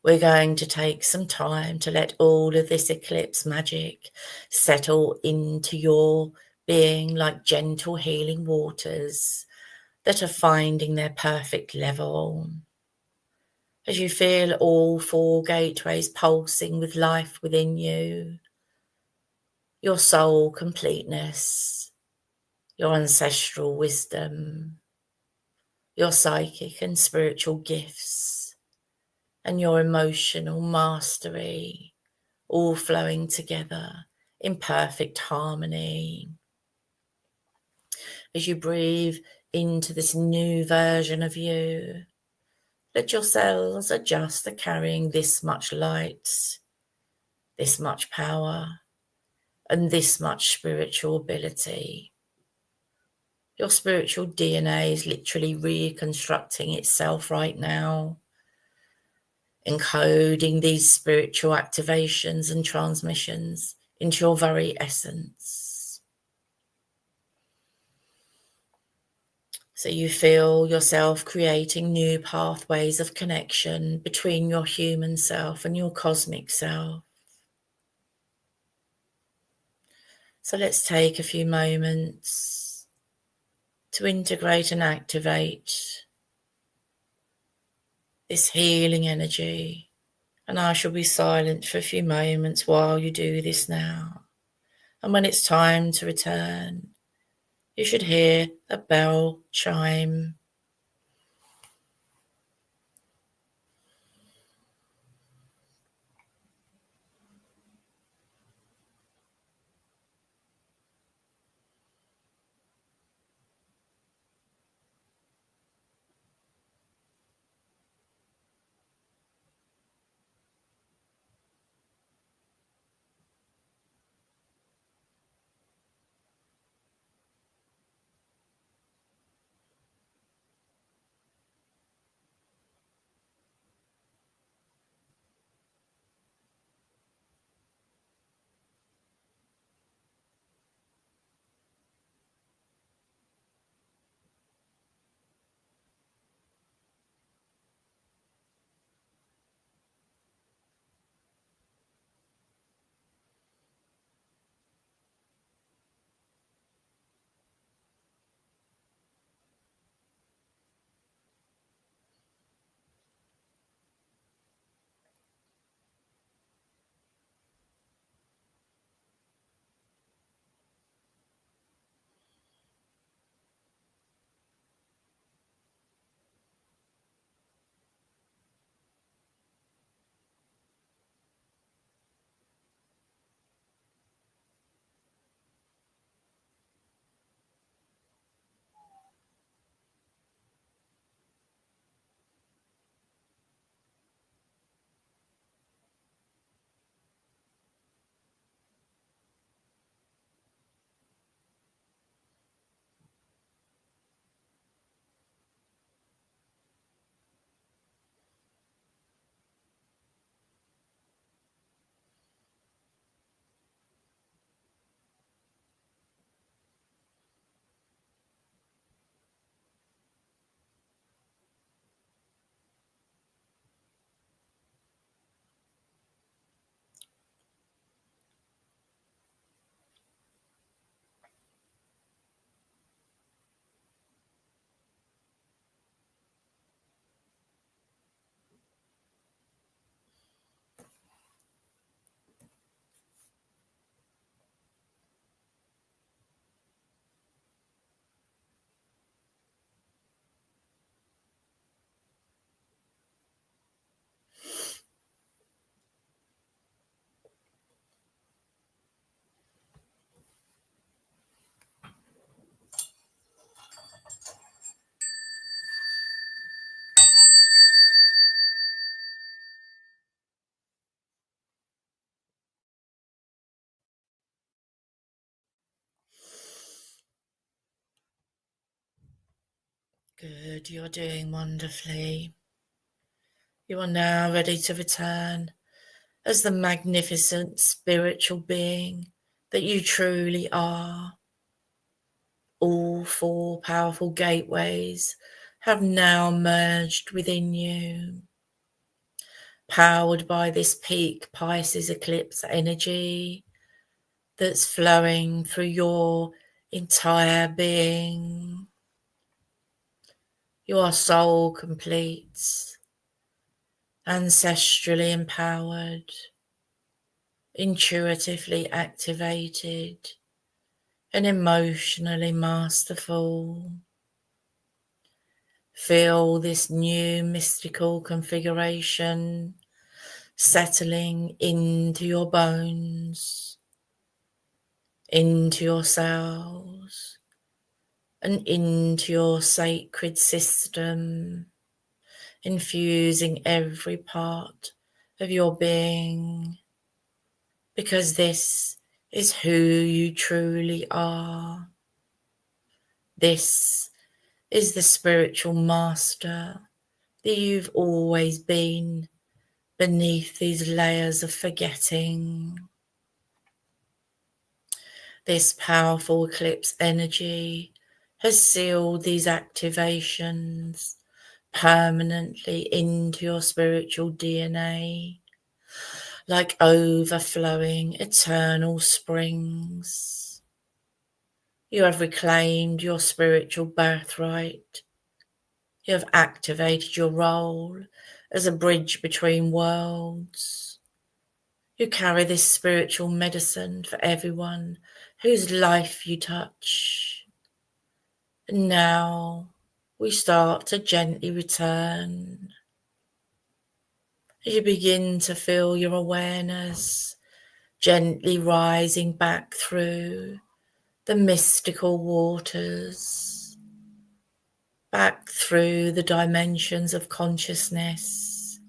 we're going to take some time to let all of this eclipse magic settle into your being like gentle healing waters that are finding their perfect level. As you feel all 4 gateways pulsing with life within you, your soul completeness, your ancestral wisdom, your psychic and spiritual gifts, and your emotional mastery, all flowing together in perfect harmony. As you breathe into this new version of you, let your cells adjust to carrying this much light, this much power, and this much spiritual ability. Your spiritual DNA is literally reconstructing itself right now, encoding these spiritual activations and transmissions into your very essence. So you feel yourself creating new pathways of connection between your human self and your cosmic self. So let's take a few moments to integrate and activate this healing energy. And I shall be silent for a few moments while you do this now. And when it's time to return, you should hear a bell chime. Good, you're doing wonderfully. You are now ready to return as the magnificent spiritual being that you truly are. All 4 powerful gateways have now merged within you, powered by this peak Pisces eclipse energy that's flowing through your entire being. You are soul complete, ancestrally empowered, intuitively activated, and emotionally masterful. Feel this new mystical configuration settling into your bones, into your cells, and into your sacred system, infusing every part of your being, because this is who you truly are. This is the spiritual master that you've always been beneath these layers of forgetting. This powerful eclipse energy has sealed these activations permanently into your spiritual DNA, like overflowing eternal springs. You have reclaimed your spiritual birthright. You have activated your role as a bridge between worlds. You carry this spiritual medicine for everyone whose life you touch. And now we start to gently return. As you begin to feel your awareness gently rising back through the mystical waters, back through the dimensions of consciousness,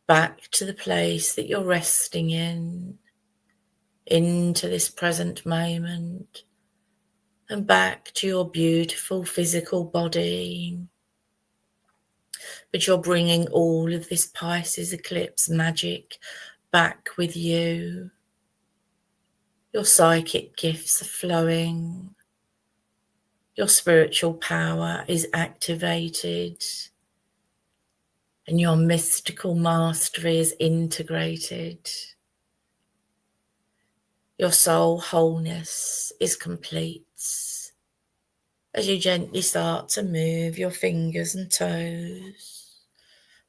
back to the place that you're resting in, into this present moment, and back to your beautiful physical body. But you're bringing all of this Pisces eclipse magic back with you. Your psychic gifts are flowing. Your spiritual power is activated. And your mystical mastery is integrated. Your soul wholeness is complete. As you gently start to move your fingers and toes,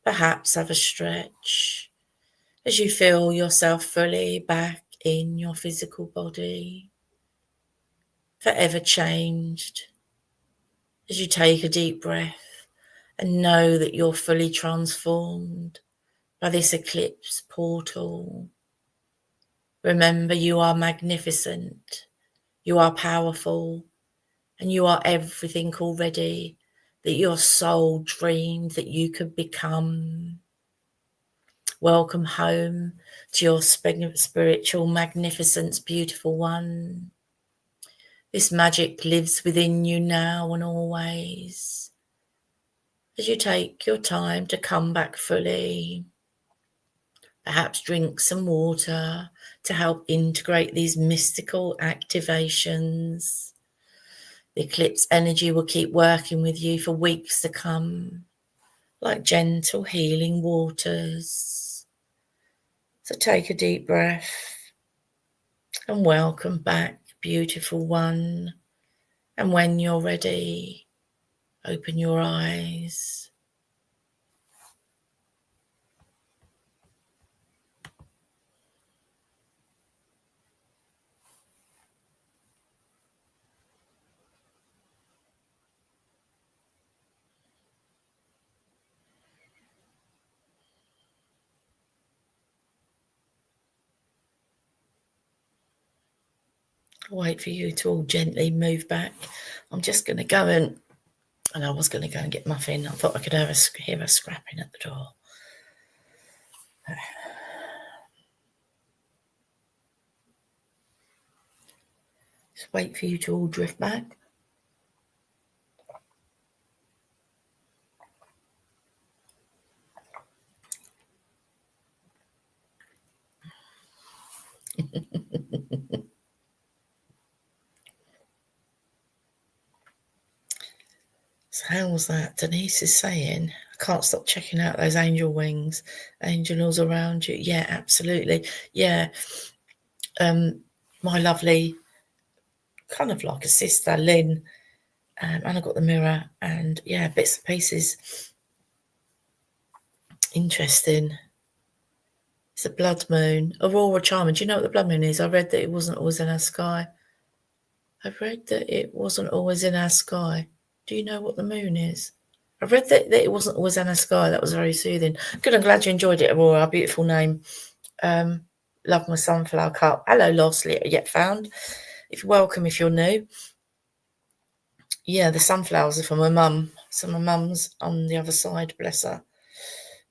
perhaps have a stretch, as you feel yourself fully back in your physical body, forever changed. As you take a deep breath and know that you're fully transformed by this eclipse portal. Remember, you are magnificent, you are powerful, and you are everything already that your soul dreamed that you could become. Welcome home to your spiritual magnificence, beautiful one. This magic lives within you now and always. As you take your time to come back fully, perhaps drink some water to help integrate these mystical activations. The eclipse energy will keep working with you for weeks to come, like gentle healing waters. So take a deep breath and welcome back, beautiful one. And when you're ready, open your eyes. I'll wait for you to all gently move back. I'm just going to go and I was going to go and get Muffin. I thought I could hear her scrapping at the door. Just wait for you to all drift back. So how was that? Denise is saying, I can't stop checking out those angel wings, angels around you. Yeah, absolutely. Yeah. My lovely, kind of like a sister, Lynn, and I got the mirror, and yeah, bits and pieces. Interesting. It's a blood moon. Aurora Charmer. Do you know what the blood moon is? I read that it wasn't always in our sky. I've read that it wasn't always in our sky. Do you know what the moon is? I read that it wasn't always in our sky. That was very soothing. Good, I'm glad you enjoyed it, Aurora. Beautiful name. Love my sunflower cup. Hello, lastly, yet found. If you're welcome, if you're new. Yeah, the sunflowers are for my mum. So my mum's on the other side, bless her.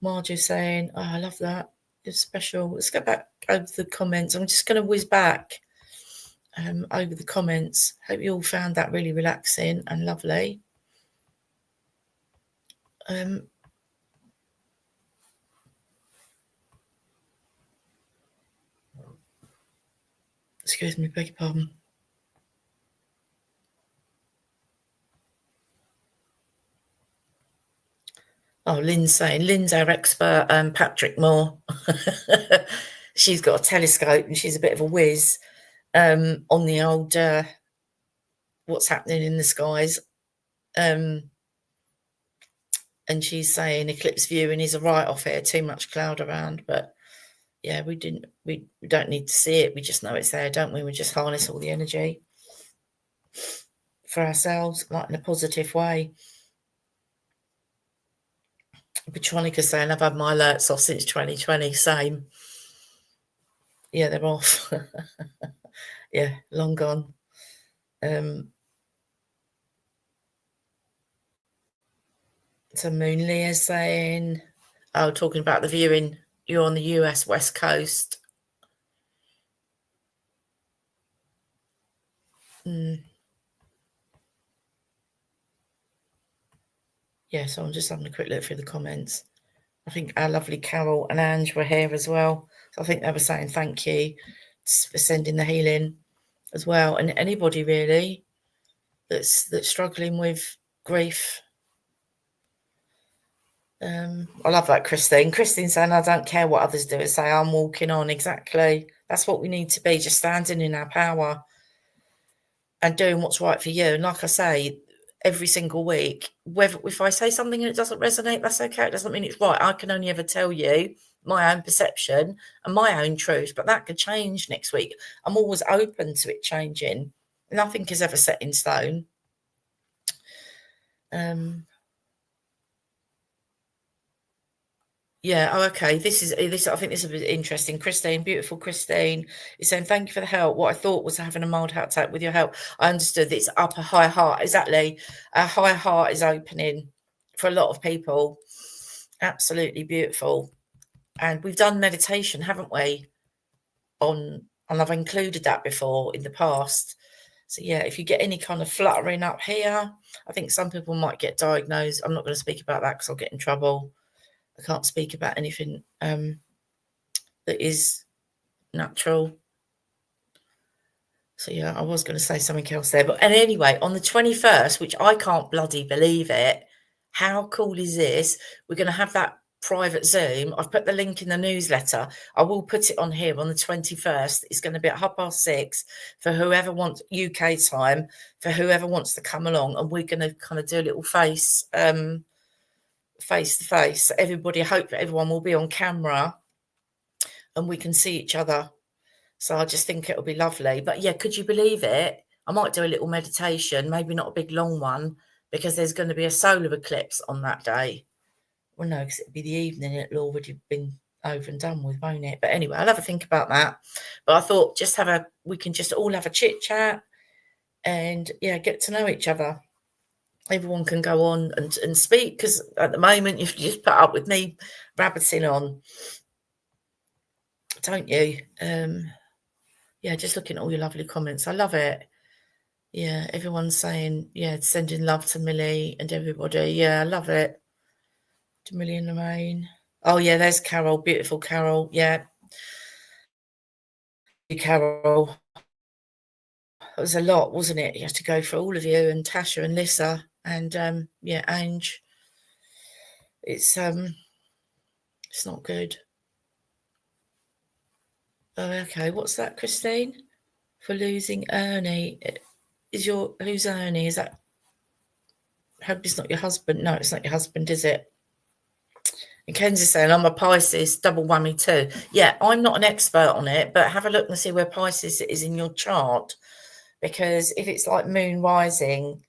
Margie's saying, oh, I love that. It's special. Let's go back over the comments. I'm just going to whiz back over the comments. Hope you all found that really relaxing and lovely. Excuse me, beg your pardon. Oh, Lynn's saying, Lynn's our expert, Patrick Moore. She's got a telescope and she's a bit of a whiz on the old what's happening in the skies. And she's saying eclipse viewing is a write-off here, too much cloud around. But yeah, we don't need to see it. We just know it's there, don't we? We just harness all the energy for ourselves, like in a positive way. Petronica's saying, I've had my alerts off since 2020. Same. Yeah, they're off. Yeah, long gone. So Moon Leah saying, oh, talking about the viewing, you're on the US West Coast. Yeah, so I'm just having a quick look through the comments. I think our lovely Carol and Ange were here as well. So I think they were saying thank you for sending the healing as well. And anybody really that's struggling with grief. I love that, Christine. Christine saying, I don't care what others do. Say, I'm walking on. Exactly. That's what we need to be, just standing in our power and doing what's right for you. And like I say, every single week, whether if I say something and it doesn't resonate, that's okay. It doesn't mean it's right. I can only ever tell you my own perception and my own truth, but that could change next week. I'm always open to it changing. Nothing is ever set in stone. Yeah. Oh, okay. This. I think this is a bit interesting. Christine, beautiful Christine, is saying thank you for the help. What I thought was having a mild heart attack with your help. I understood it's up a high heart. Exactly. A high heart is opening for a lot of people. Absolutely beautiful. And we've done meditation, haven't we? And I've included that before in the past. So yeah, if you get any kind of fluttering up here, I think some people might get diagnosed. I'm not going to speak about that because I'll get in trouble. I can't speak about anything that is natural. So yeah, I was going to say something else there. But and anyway, on the 21st, which I can't bloody believe it, how cool is this? We're going to have that private Zoom. I've put the link in the newsletter. I will put it on here on the 21st. It's going to be at 6:30 for whoever wants UK time, for whoever wants to come along. And we're going to kind of do a little face to face. Everybody, I hope that everyone will be on camera and we can see each other. So I just think it'll be lovely. But yeah, could you believe it? I might do a little meditation, maybe not a big long one, because there's going to be a solar eclipse on that day. Well, no, because it'll be the evening. It'll already been over and done with, won't it? But anyway, I'll have a think about that. But I thought we can just all have a chit chat and yeah, get to know each other. Everyone can go on and speak, because at the moment you've just put up with me rabbiting on, don't you? Yeah, just looking at all your lovely comments. I love it. Yeah, everyone's saying, yeah, sending love to Millie and everybody. Yeah, I love it. To Millie and Lorraine. Oh, yeah, there's Carol. Beautiful Carol. Yeah. Carol. It was a lot, wasn't it? You had to go for all of you, and Tasha and Lissa and yeah, Ange. It's not good. Oh, okay. What's that, Christine? For losing Ernie. Who's Ernie? Is that, hope it's not your husband. No, it's not your husband, is it? And Kenzie's saying, I'm a Pisces, double whammy too. Yeah, I'm not an expert on it, but have a look and see where Pisces is in your chart. Because if it's like moon rising,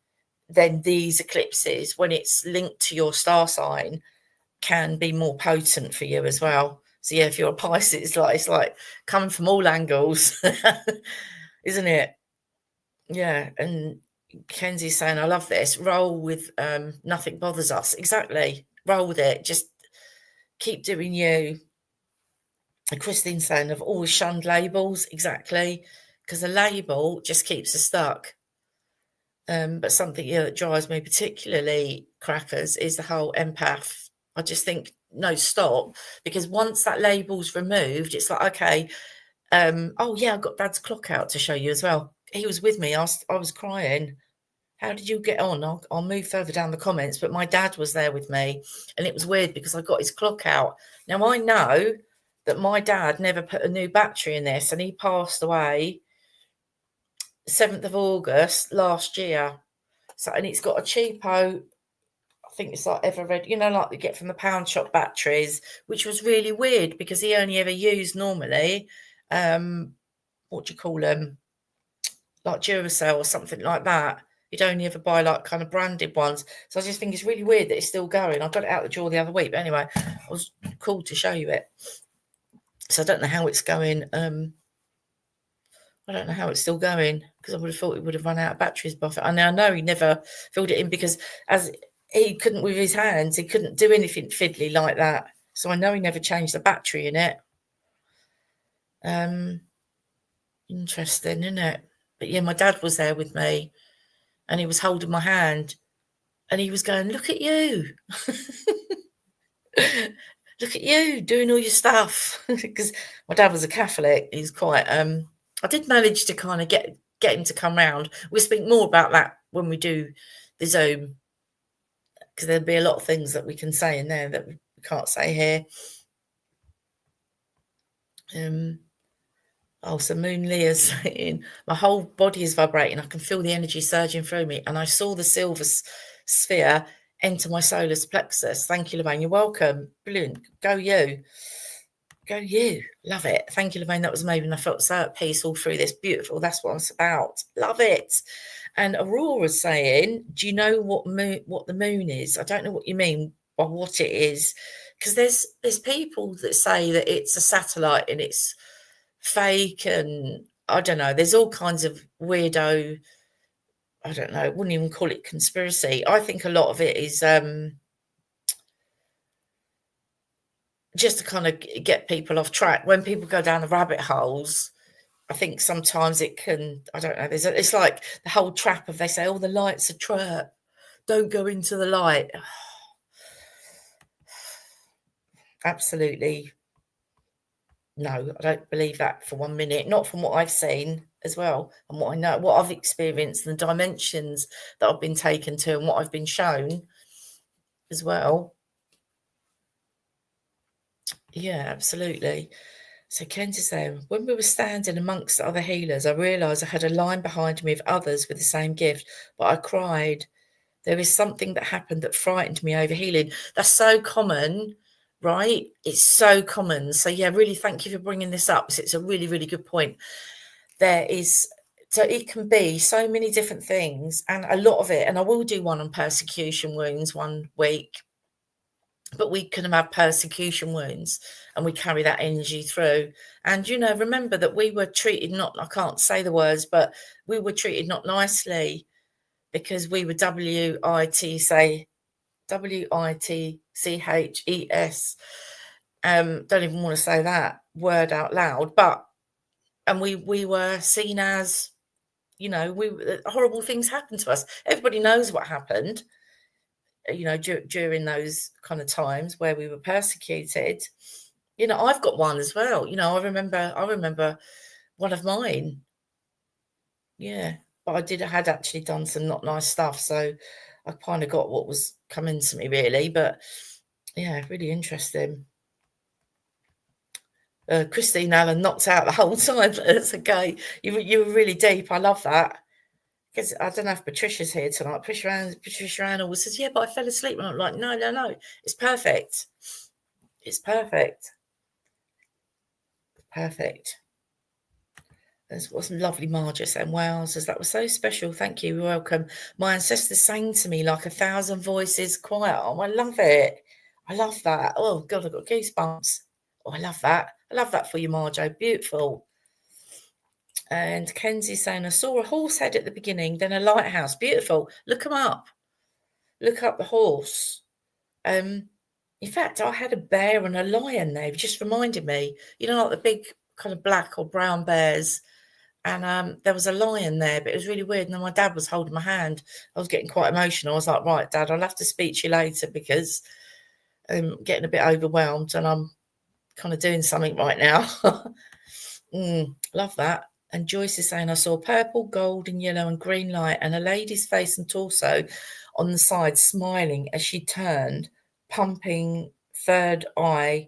then these eclipses, when it's linked to your star sign, can be more potent for you as well. So yeah, if you're a Pisces, it's like coming from all angles, isn't it? Yeah, and Kenzie's saying, I love this. Roll with nothing bothers us. Exactly. Roll with it. Just keep doing you. And Christine's saying, I've always shunned labels. Exactly. Because a label just keeps us stuck. But something that drives me particularly crackers is the whole empath. I just think, no, stop. Because once that label's removed, it's like, okay, oh yeah, I've got Dad's clock out to show you as well. He was with me. I was crying. How did you get on? I'll move further down the comments, but my dad was there with me, and it was weird because I got his clock out. Now I know that my dad never put a new battery in this, and he passed away 7th of August last year. So, and it's got a cheapo, I think it's like Everred, like we get from the pound shop batteries, which was really weird because he only ever used normally, what do you call them? Like Duracell or something like that. You'd only ever buy like kind of branded ones. So I just think it's really weird that it's still going. I got it out the drawer the other week, but anyway, I was called to show you it. So I don't know how it's going. I don't know how it's still going because I would have thought it would have run out of batteries by it. And I know he never filled it in because as he couldn't with his hands, he couldn't do anything fiddly like that. So I know he never changed the battery in it. Interesting, isn't it? But yeah, my dad was there with me and he was holding my hand and he was going, look at you. Look at you doing all your stuff. Because my dad was a Catholic. He's quite I did manage to kind of get him to come round. We'll speak more about that when we do the Zoom. Because there'll be a lot of things that we can say in there that we can't say here. So Moon Leah's saying, my whole body is vibrating. I can feel the energy surging through me. And I saw the silver sphere enter my solar plexus. Thank you, Lorraine. You're welcome. Brilliant. Go you. Go you. Love it. Thank you, Lorraine. That was amazing. I felt so at peace all through this. Beautiful. That's what it's about. Love it. And Aurora's saying, do you know what the moon is? I don't know what you mean by what it is. Because there's people that say that it's a satellite and it's fake, and I don't know. There's all kinds of weirdo, I don't know, I wouldn't even call it conspiracy. I think a lot of it is just to kind of get people off track. When people go down the rabbit holes, I think sometimes it can, I don't know, it's like the whole trap of, they say, oh, the light's a trap. Don't go into the light. Absolutely. No, I don't believe that for 1 minute. Not from what I've seen as well, and what I know, what I've experienced, and the dimensions that I've been taken to, and what I've been shown as well. Yeah, absolutely. So Kent is there. When we were standing amongst the other healers, I realised I had a line behind me of others with the same gift, but I cried. There is something that happened that frightened me over healing. That's so common, right? It's so common. So yeah, really thank you for bringing this up. It's a really, really good point. There is, so it can be so many different things, and a lot of it, and I will do one on persecution wounds one week, but we can have persecution wounds and we carry that energy through. And, remember that we were treated I can't say the words, but we were treated not nicely because we were WITCHES. Don't even want to say that word out loud, and we were seen as, horrible things happened to us. Everybody knows what happened, during those kind of times where we were persecuted. I've got one as well. I remember one of mine. Yeah, but I had actually done some not nice stuff, so I kind of got what was coming to me really. But yeah, really interesting. Christine Allen knocked out the whole time. That's okay. You were really deep. I love that. Because I don't know if Patricia's here tonight. Patricia Ann always says, "Yeah, but I fell asleep." And I'm like, no, it's perfect. It's perfect. Perfect. There's what some lovely Marja saying, wow, says that was so special. Thank you. You're welcome. My ancestors sang to me like 1,000 voices quiet. Oh, I love it. I love that. Oh God, I've got goosebumps. Oh, I love that. I love that for you, Marjo. Beautiful. And Kenzie saying, I saw a horse head at the beginning, then a lighthouse. Beautiful. Look them up. Look up the horse. In fact, I had a bear and a lion there. It just reminded me, you know, like the big kind of black or brown bears. And there was a lion there, but it was really weird. And then my dad was holding my hand. I was getting quite emotional. I was like, right, Dad, I'll have to speak to you later because I'm getting a bit overwhelmed and I'm kind of doing something right now. Love that. And Joyce is saying, I saw purple, gold, and yellow and green light and a lady's face and torso on the side smiling as she turned, pumping third eye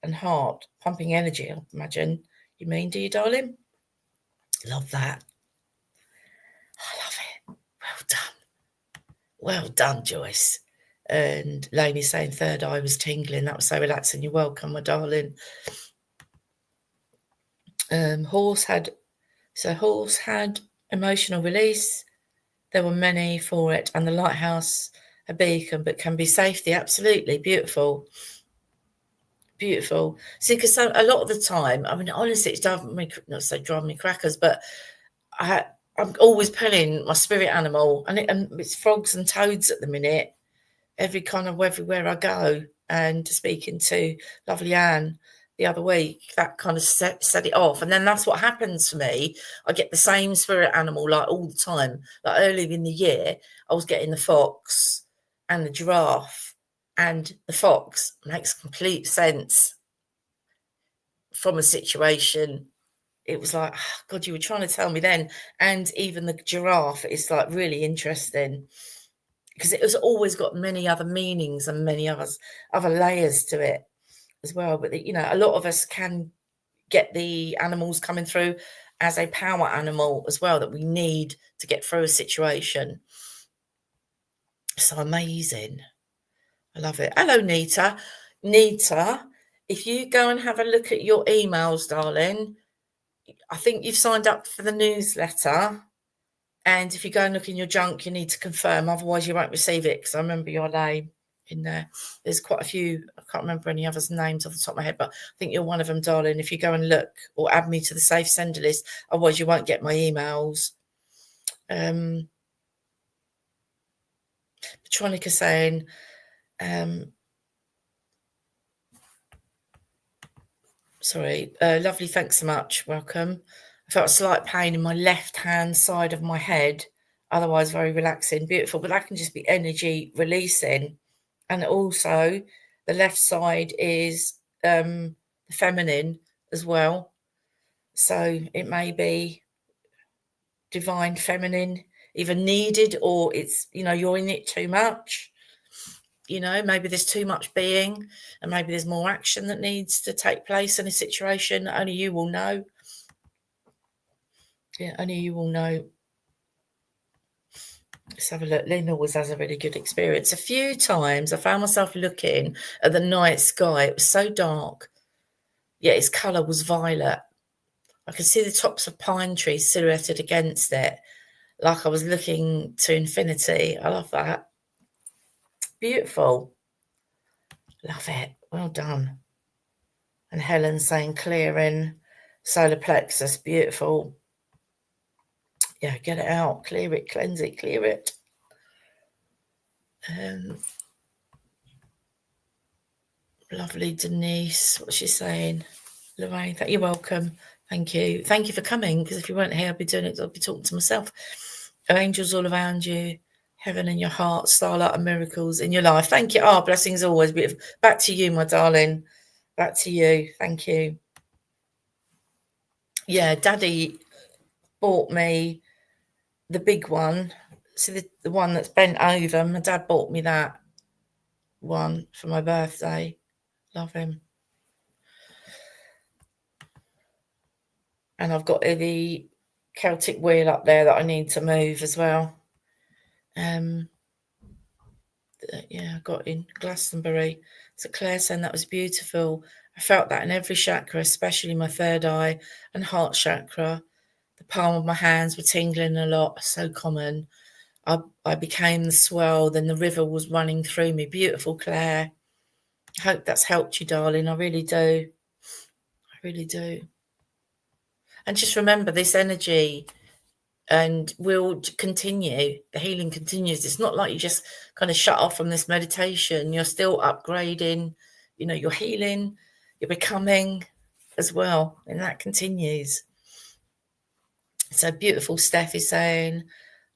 and heart, pumping energy, I imagine. You mean, do you, darling? Love that. I love it. Well done. Well done, Joyce. And Lainey's saying third eye was tingling. That was so relaxing. You're welcome, my darling. Horse had emotional release. There were many for it, and the lighthouse a beacon, but can be safety. Absolutely beautiful. Beautiful. See, because a lot of the time, I mean, honestly, it's driving me crackers, but I'm always pulling my spirit animal, and it's frogs and toads at the minute. Everywhere I go, and speaking to lovely Anne the other week, that kind of set it off. And then that's what happens for me. I get the same spirit animal like all the time. Like earlier in the year, I was getting the fox and the giraffe, and the fox makes complete sense from a situation. It was like, oh, God, you were trying to tell me then. And even the giraffe is like really interesting because it has always got many other meanings and many other layers to it as well. But, you know, a lot of us can get the animals coming through as a power animal as well that we need to get through a situation. So amazing. I love it. Hello, Nita. Nita, if you go and have a look at your emails, darling, I think you've signed up for the newsletter. And if you go and look in your junk, you need to confirm. Otherwise, you won't receive it because I remember your name in there. There's quite a few. I can't remember any others' names off the top of my head, but I think you're one of them, darling. If you go and look or add me to the safe sender list, otherwise you won't get my emails. Petronica saying, sorry, lovely, thanks so much. Welcome. I felt a slight pain in my left-hand side of my head. Otherwise, very relaxing, beautiful. But that can just be energy releasing. And also, the left side is the feminine as well. So it may be divine feminine, either needed or it's, you know, you're in it too much. You know, maybe there's too much being and maybe there's more action that needs to take place in a situation. Only you will know. Yeah, only you will know. Let's have a look. Lynn always has a really good experience. A few times I found myself looking at the night sky. It was so dark, yet its colour was violet. I could see the tops of pine trees silhouetted against it, like I was looking to infinity. I love that. Beautiful. Love it. Well done. And Helen saying clearing solar plexus. Beautiful. Yeah, get it out. Clear it, cleanse it, clear it. Lovely Denise. What's she saying? Lorraine, you're welcome. Thank you. Thank you for coming, because if you weren't here, I'd be doing it. I'd be talking to myself. Angels all around you. Heaven in your heart. Starlight and miracles in your life. Thank you. Oh, blessings always. Back to you, my darling. Back to you. Thank you. Yeah, Daddy bought me the big one. So the one that's bent over. My dad bought me that one for my birthday. Love him. And I've got the Celtic wheel up there that I need to move as well. Yeah, I got in Glastonbury. So Claire saying that was beautiful. I felt that in every chakra, especially my third eye and heart chakra. The palm of my hands were tingling a lot. So common. I became the swell. Then the river was running through me. Beautiful, Claire. I hope that's helped you, darling. I really do. I really do. And just remember this energy and will continue. The healing continues. It's not like you just kind of shut off from this meditation. You're still upgrading, you're healing, you're becoming as well, and that continues. So beautiful. Steph is saying,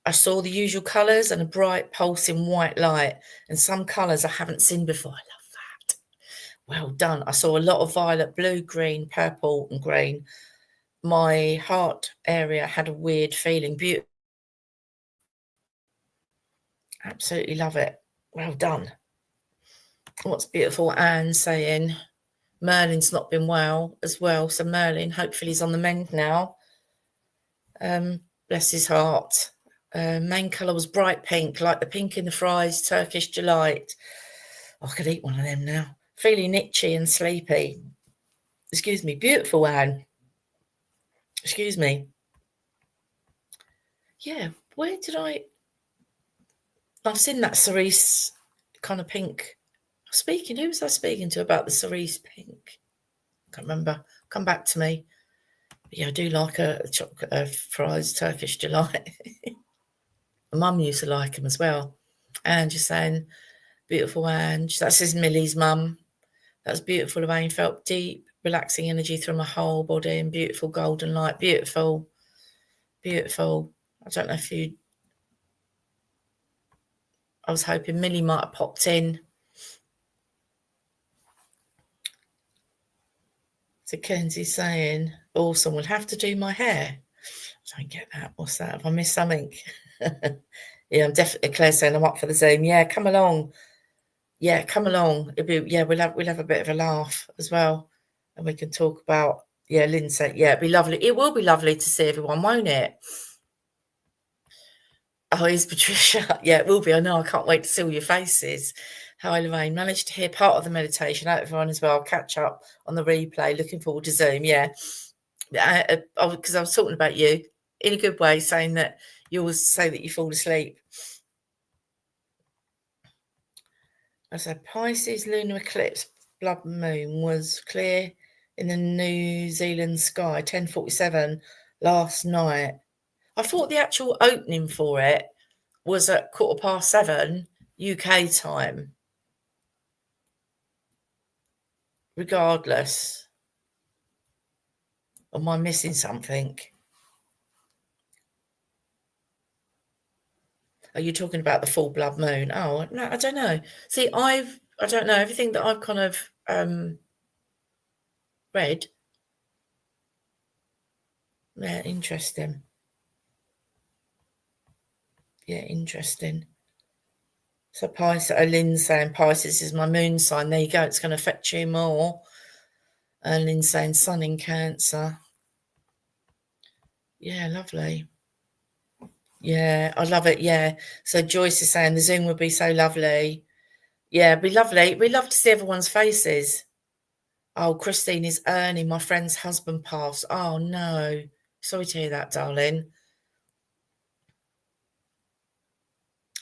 I saw the usual colours and a bright pulsing white light and some colours I haven't seen before. I love that. Well done. I saw a lot of violet, blue, green, purple and green. My heart area had a weird feeling. Beautiful. Absolutely love it. Well done. What's beautiful? Anne saying Merlin's not been well as well. So Merlin, hopefully he's on the mend now. Bless his heart. Main colour was bright pink, like the pink in the fries, Turkish delight. I could eat one of them now. Feeling itchy and sleepy. Excuse me. Beautiful, Anne. Excuse me. Yeah, where did I've seen that cerise kind of pink. Who was I speaking to about the cerise pink? Can't remember. Come back to me. Yeah, I do like a chocolate fries, Turkish delight. My mum used to like them as well. And just saying, beautiful Ange. That says Millie's mum. That's beautiful. Elaine felt deep, relaxing energy through my whole body and beautiful golden light. Beautiful. Beautiful. I don't know if I was hoping Millie might have popped in. So Kenzie's saying, awesome, we'll have to do my hair. I don't get that. What's that? Have I missed something? Yeah, I'm definitely, Claire saying I'm up for the Zoom. Yeah, come along. Yeah, come along. We'll have a bit of a laugh as well. And we can talk about, Lynn said, it'd be lovely. It will be lovely to see everyone, won't it? Oh, here's Patricia. Yeah, it will be. I know. I can't wait to see all your faces. Hi, Lorraine. Managed to hear part of the meditation. I hope everyone as well. I'll catch up on the replay. Looking forward to Zoom. Yeah. Because I was talking about you in a good way, saying that you always say that you fall asleep. I said Pisces lunar eclipse blood moon was clear in the New Zealand sky, 10:47 last night. I thought the actual opening for it was at 7:15 UK time. Regardless, am I missing something? Are you talking about the full blood moon? Oh no, I don't know. See, I don't know, everything that I've kind of read. Yeah, interesting. Yeah, interesting. So Pisces, Lynn's saying Pisces is my moon sign. There you go. It's going to affect you more. And Lynn's saying sun in Cancer. Yeah, lovely. Yeah, I love it. Yeah. So Joyce is saying the Zoom would be so lovely. Yeah, it'd be lovely. We'd love to see everyone's faces. Oh, Christine is earning. My friend's husband passed. Oh, no. Sorry to hear that, darling.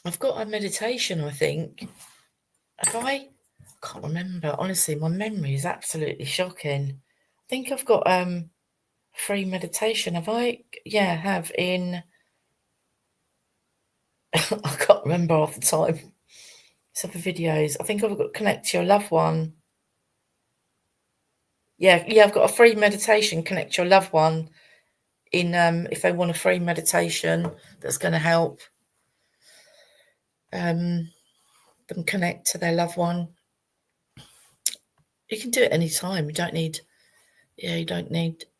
I've got a meditation, I think. I can't remember. Honestly, my memory is absolutely shocking. I think I've got free meditation. Have I? Yeah, I have in. I can't remember half the time. Some of the videos. I think I've got connect to your loved one. Yeah, I've got a free meditation, connect your loved one in if they want a free meditation that's going to help them connect to their loved one. You can do it anytime. You don't need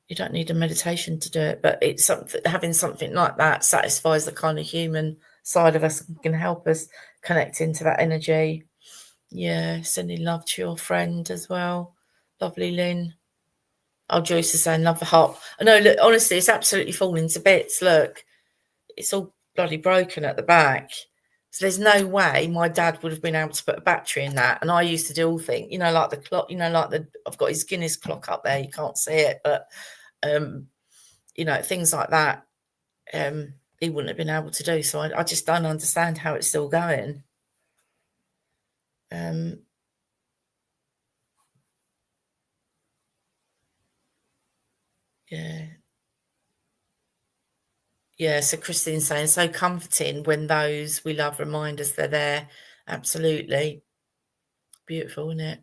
You don't need a meditation to do it, but it's something, having something like that satisfies the kind of human side of us and can help us connect into that energy. Yeah, sending love to your friend as well. Lovely, Lynn. Oh, Joyce is saying love the heart. I know, look, honestly, it's absolutely falling to bits. Look, it's all bloody broken at the back. So there's no way my dad would have been able to put a battery in that. And I used to do all things, like the clock, like I've got his Guinness clock up there. You can't see it, but things like that, he wouldn't have been able to do. So I just don't understand how it's still going. Yeah, so Christine's saying, so comforting when those we love remind us they're there. Absolutely. Beautiful, isn't it?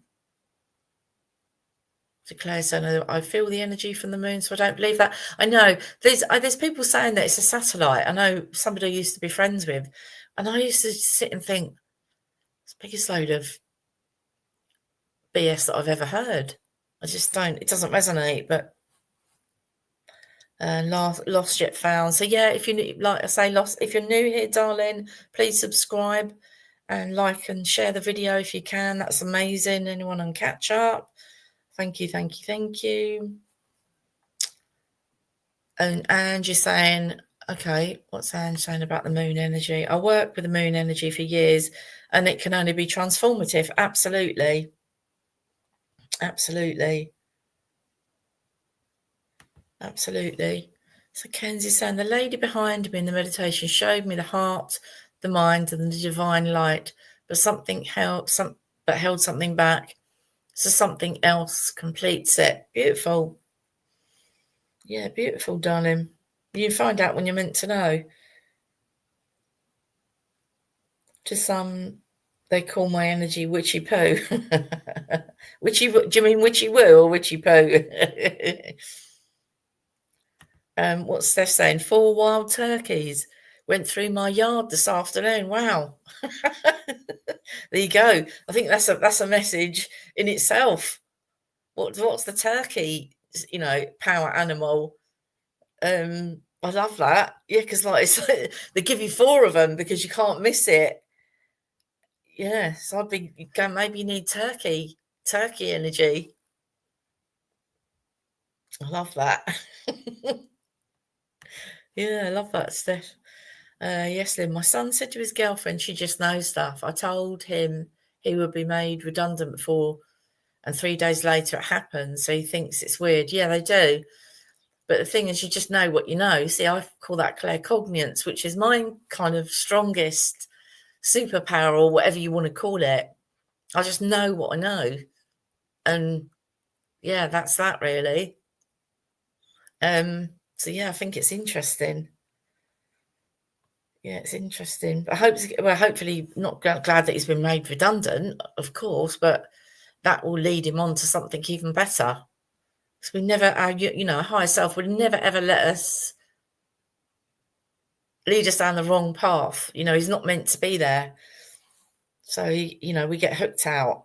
Declare so. I feel the energy from the moon, so I don't believe that. I know there's people saying that it's a satellite. I know somebody I used to be friends with, and I used to sit and think it's the biggest load of BS that I've ever heard. I just don't. It doesn't resonate. But lost yet found. So yeah, if you like I say, lost. If you're new here, darling, please subscribe and like and share the video if you can. That's amazing. Anyone on catch up? Thank you, thank you, thank you. And you're saying, okay, what's Anne saying about the moon energy? I worked with the moon energy for years and it can only be transformative. Absolutely. Absolutely. Absolutely. So Kenzie's saying, the lady behind me in the meditation showed me the heart, the mind, and the divine light, but held something back. So something else completes it. Beautiful. Yeah, beautiful, darling. You find out when you're meant to know. To some, they call my energy witchy poo. Witchy, do you mean witchy woo or witchy poo? What's Steph saying? 4 wild turkeys went through my yard this afternoon. Wow. There you go. I think that's a message in itself. What's the turkey, power animal? I love that. Yeah, because they give you 4 of them because you can't miss it. Yeah, so I'd be going, maybe you need turkey energy. I love that. Yeah, I love that, Steph. Yes, Lynn, my son said to his girlfriend, she just knows stuff. I told him he would be made redundant before, and 3 days later it happened, so he thinks it's weird. Yeah, they do. But the thing is, you just know what you know. See, I call that claircognizance, which is my kind of strongest superpower or whatever you want to call it. I just know what I know. And yeah, that's that really. So yeah, I think it's interesting. Yeah, it's interesting. But hopefully not glad that he's been made redundant, of course, but that will lead him on to something even better. Because we never, our higher self would never ever lead us down the wrong path. He's not meant to be there. So we get hooked out.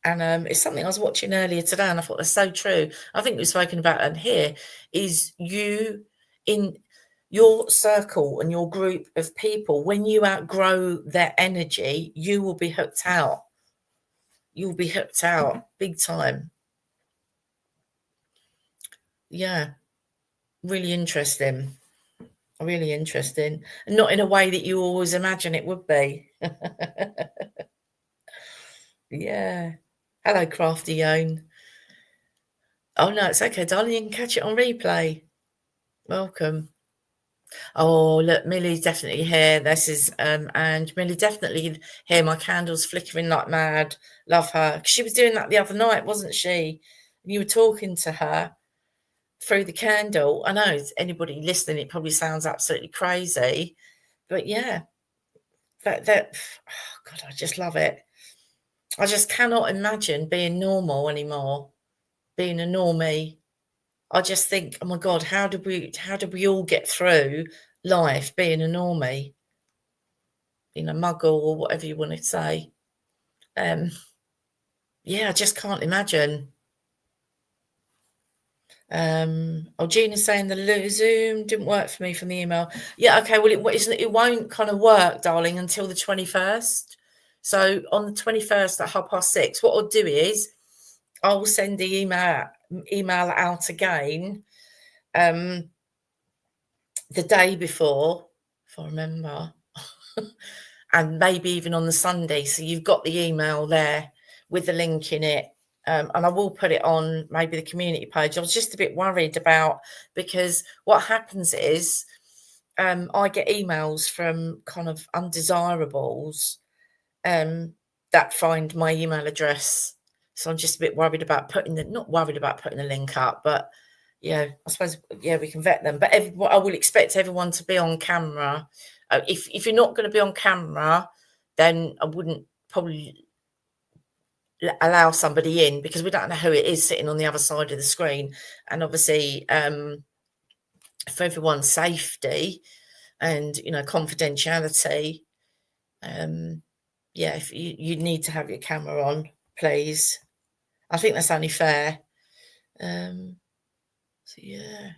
And it's something I was watching earlier today, and I thought that's so true. I think we've spoken about it here. Is you in your circle and your group of people, when you outgrow their energy, you will be hooked out. You'll be hooked out big time. Yeah, really interesting. Really interesting. And not in a way that you always imagine it would be. Yeah. Hello, Crafty Own. Oh, no, it's okay, darling. You can catch it on replay. Welcome. Oh, look, Millie's definitely here. This is, and Millie definitely here. My candle's flickering like mad. Love her. She was doing that the other night, wasn't she? And you were talking to her through the candle. I know anybody listening, it probably sounds absolutely crazy, but yeah, that oh God, I just love it. I just cannot imagine being normal anymore, being a normie. I just think, oh my God, how did we all get through life being a normie, muggle or whatever you want to say? Yeah, I just can't imagine. Oh, Gina's saying the Zoom didn't work for me from the email. Yeah, okay. Well, it won't kind of work, darling, until the 21st. So on the 21st at 6:30, what I'll do is I'll send the email out again the day before, if I remember, and maybe even on the Sunday. So you've got the email there with the link in it. And I will put it on maybe the community page. I was just a bit worried about, because what happens is I get emails from kind of undesirables that find my email address. So I'm just a bit worried about not worried about putting the link up, but yeah, I suppose, yeah, we can vet them. But I will expect everyone to be on camera. If you're not going to be on camera, then I wouldn't probably allow somebody in, because we don't know who it is sitting on the other side of the screen. And obviously, for everyone's safety and, you know, confidentiality, yeah, if you need to have your camera on, please. I think that's only fair. So yeah.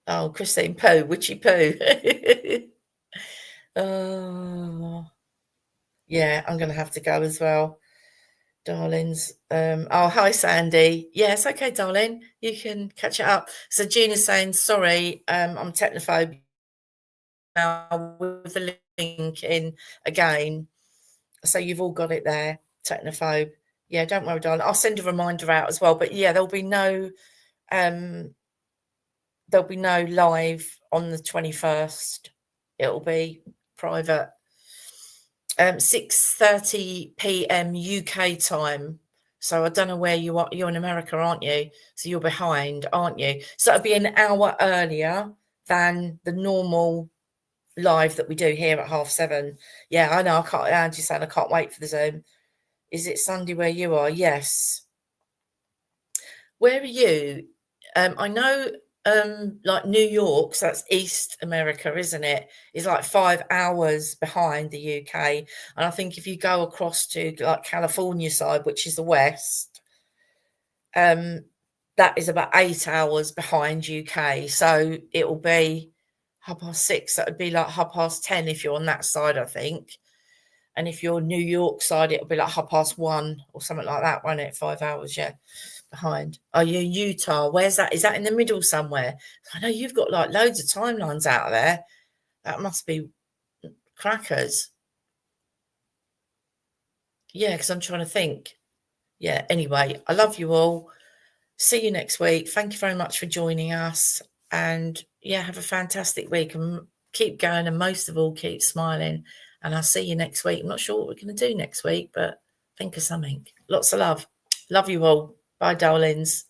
Oh, Christine Pooh, witchy poo. Oh, yeah, I'm gonna have to go as well, darlings. Oh, hi, Sandy. Yeah, it's okay, darling. You can catch it up. So Gina's saying, sorry, I'm technophobe now with the link in again. So you've all got it there, technophobe. Yeah, don't worry, darling. I'll send a reminder out as well. But yeah, there'll be no live on the 21st. It'll be private. 6:30 p.m. UK time. So I don't know where you are. You're in America, aren't you? So you're behind, aren't you? So it'll be an hour earlier than the normal live that we do here at 7:30. Yeah, I know. Angie said I can't wait for the Zoom. Is it Sunday where you are? Yes. Where are you? I know, like New York, so that's East America, isn't it? Is like 5 hours behind the UK. And I think if you go across to like California side, which is the West, that is about 8 hours behind UK. So it'll be 6:30. That would be like 10:30 if you're on that side, I think. And if you're New York side, it'll be like 1:30 or something like that, won't it? 5 hours, yeah, behind. Are you in Utah? Where's that? Is that in the middle somewhere? I know you've got like loads of timelines out there. That must be crackers. Yeah, because I'm trying to think. Yeah, anyway, I love you all. See you next week. Thank you very much for joining us. And yeah, have a fantastic week and keep going. And most of all, keep smiling. And I'll see you next week. I'm not sure what we're going to do next week, but think of something. Lots of love. Love you all. Bye, darlings.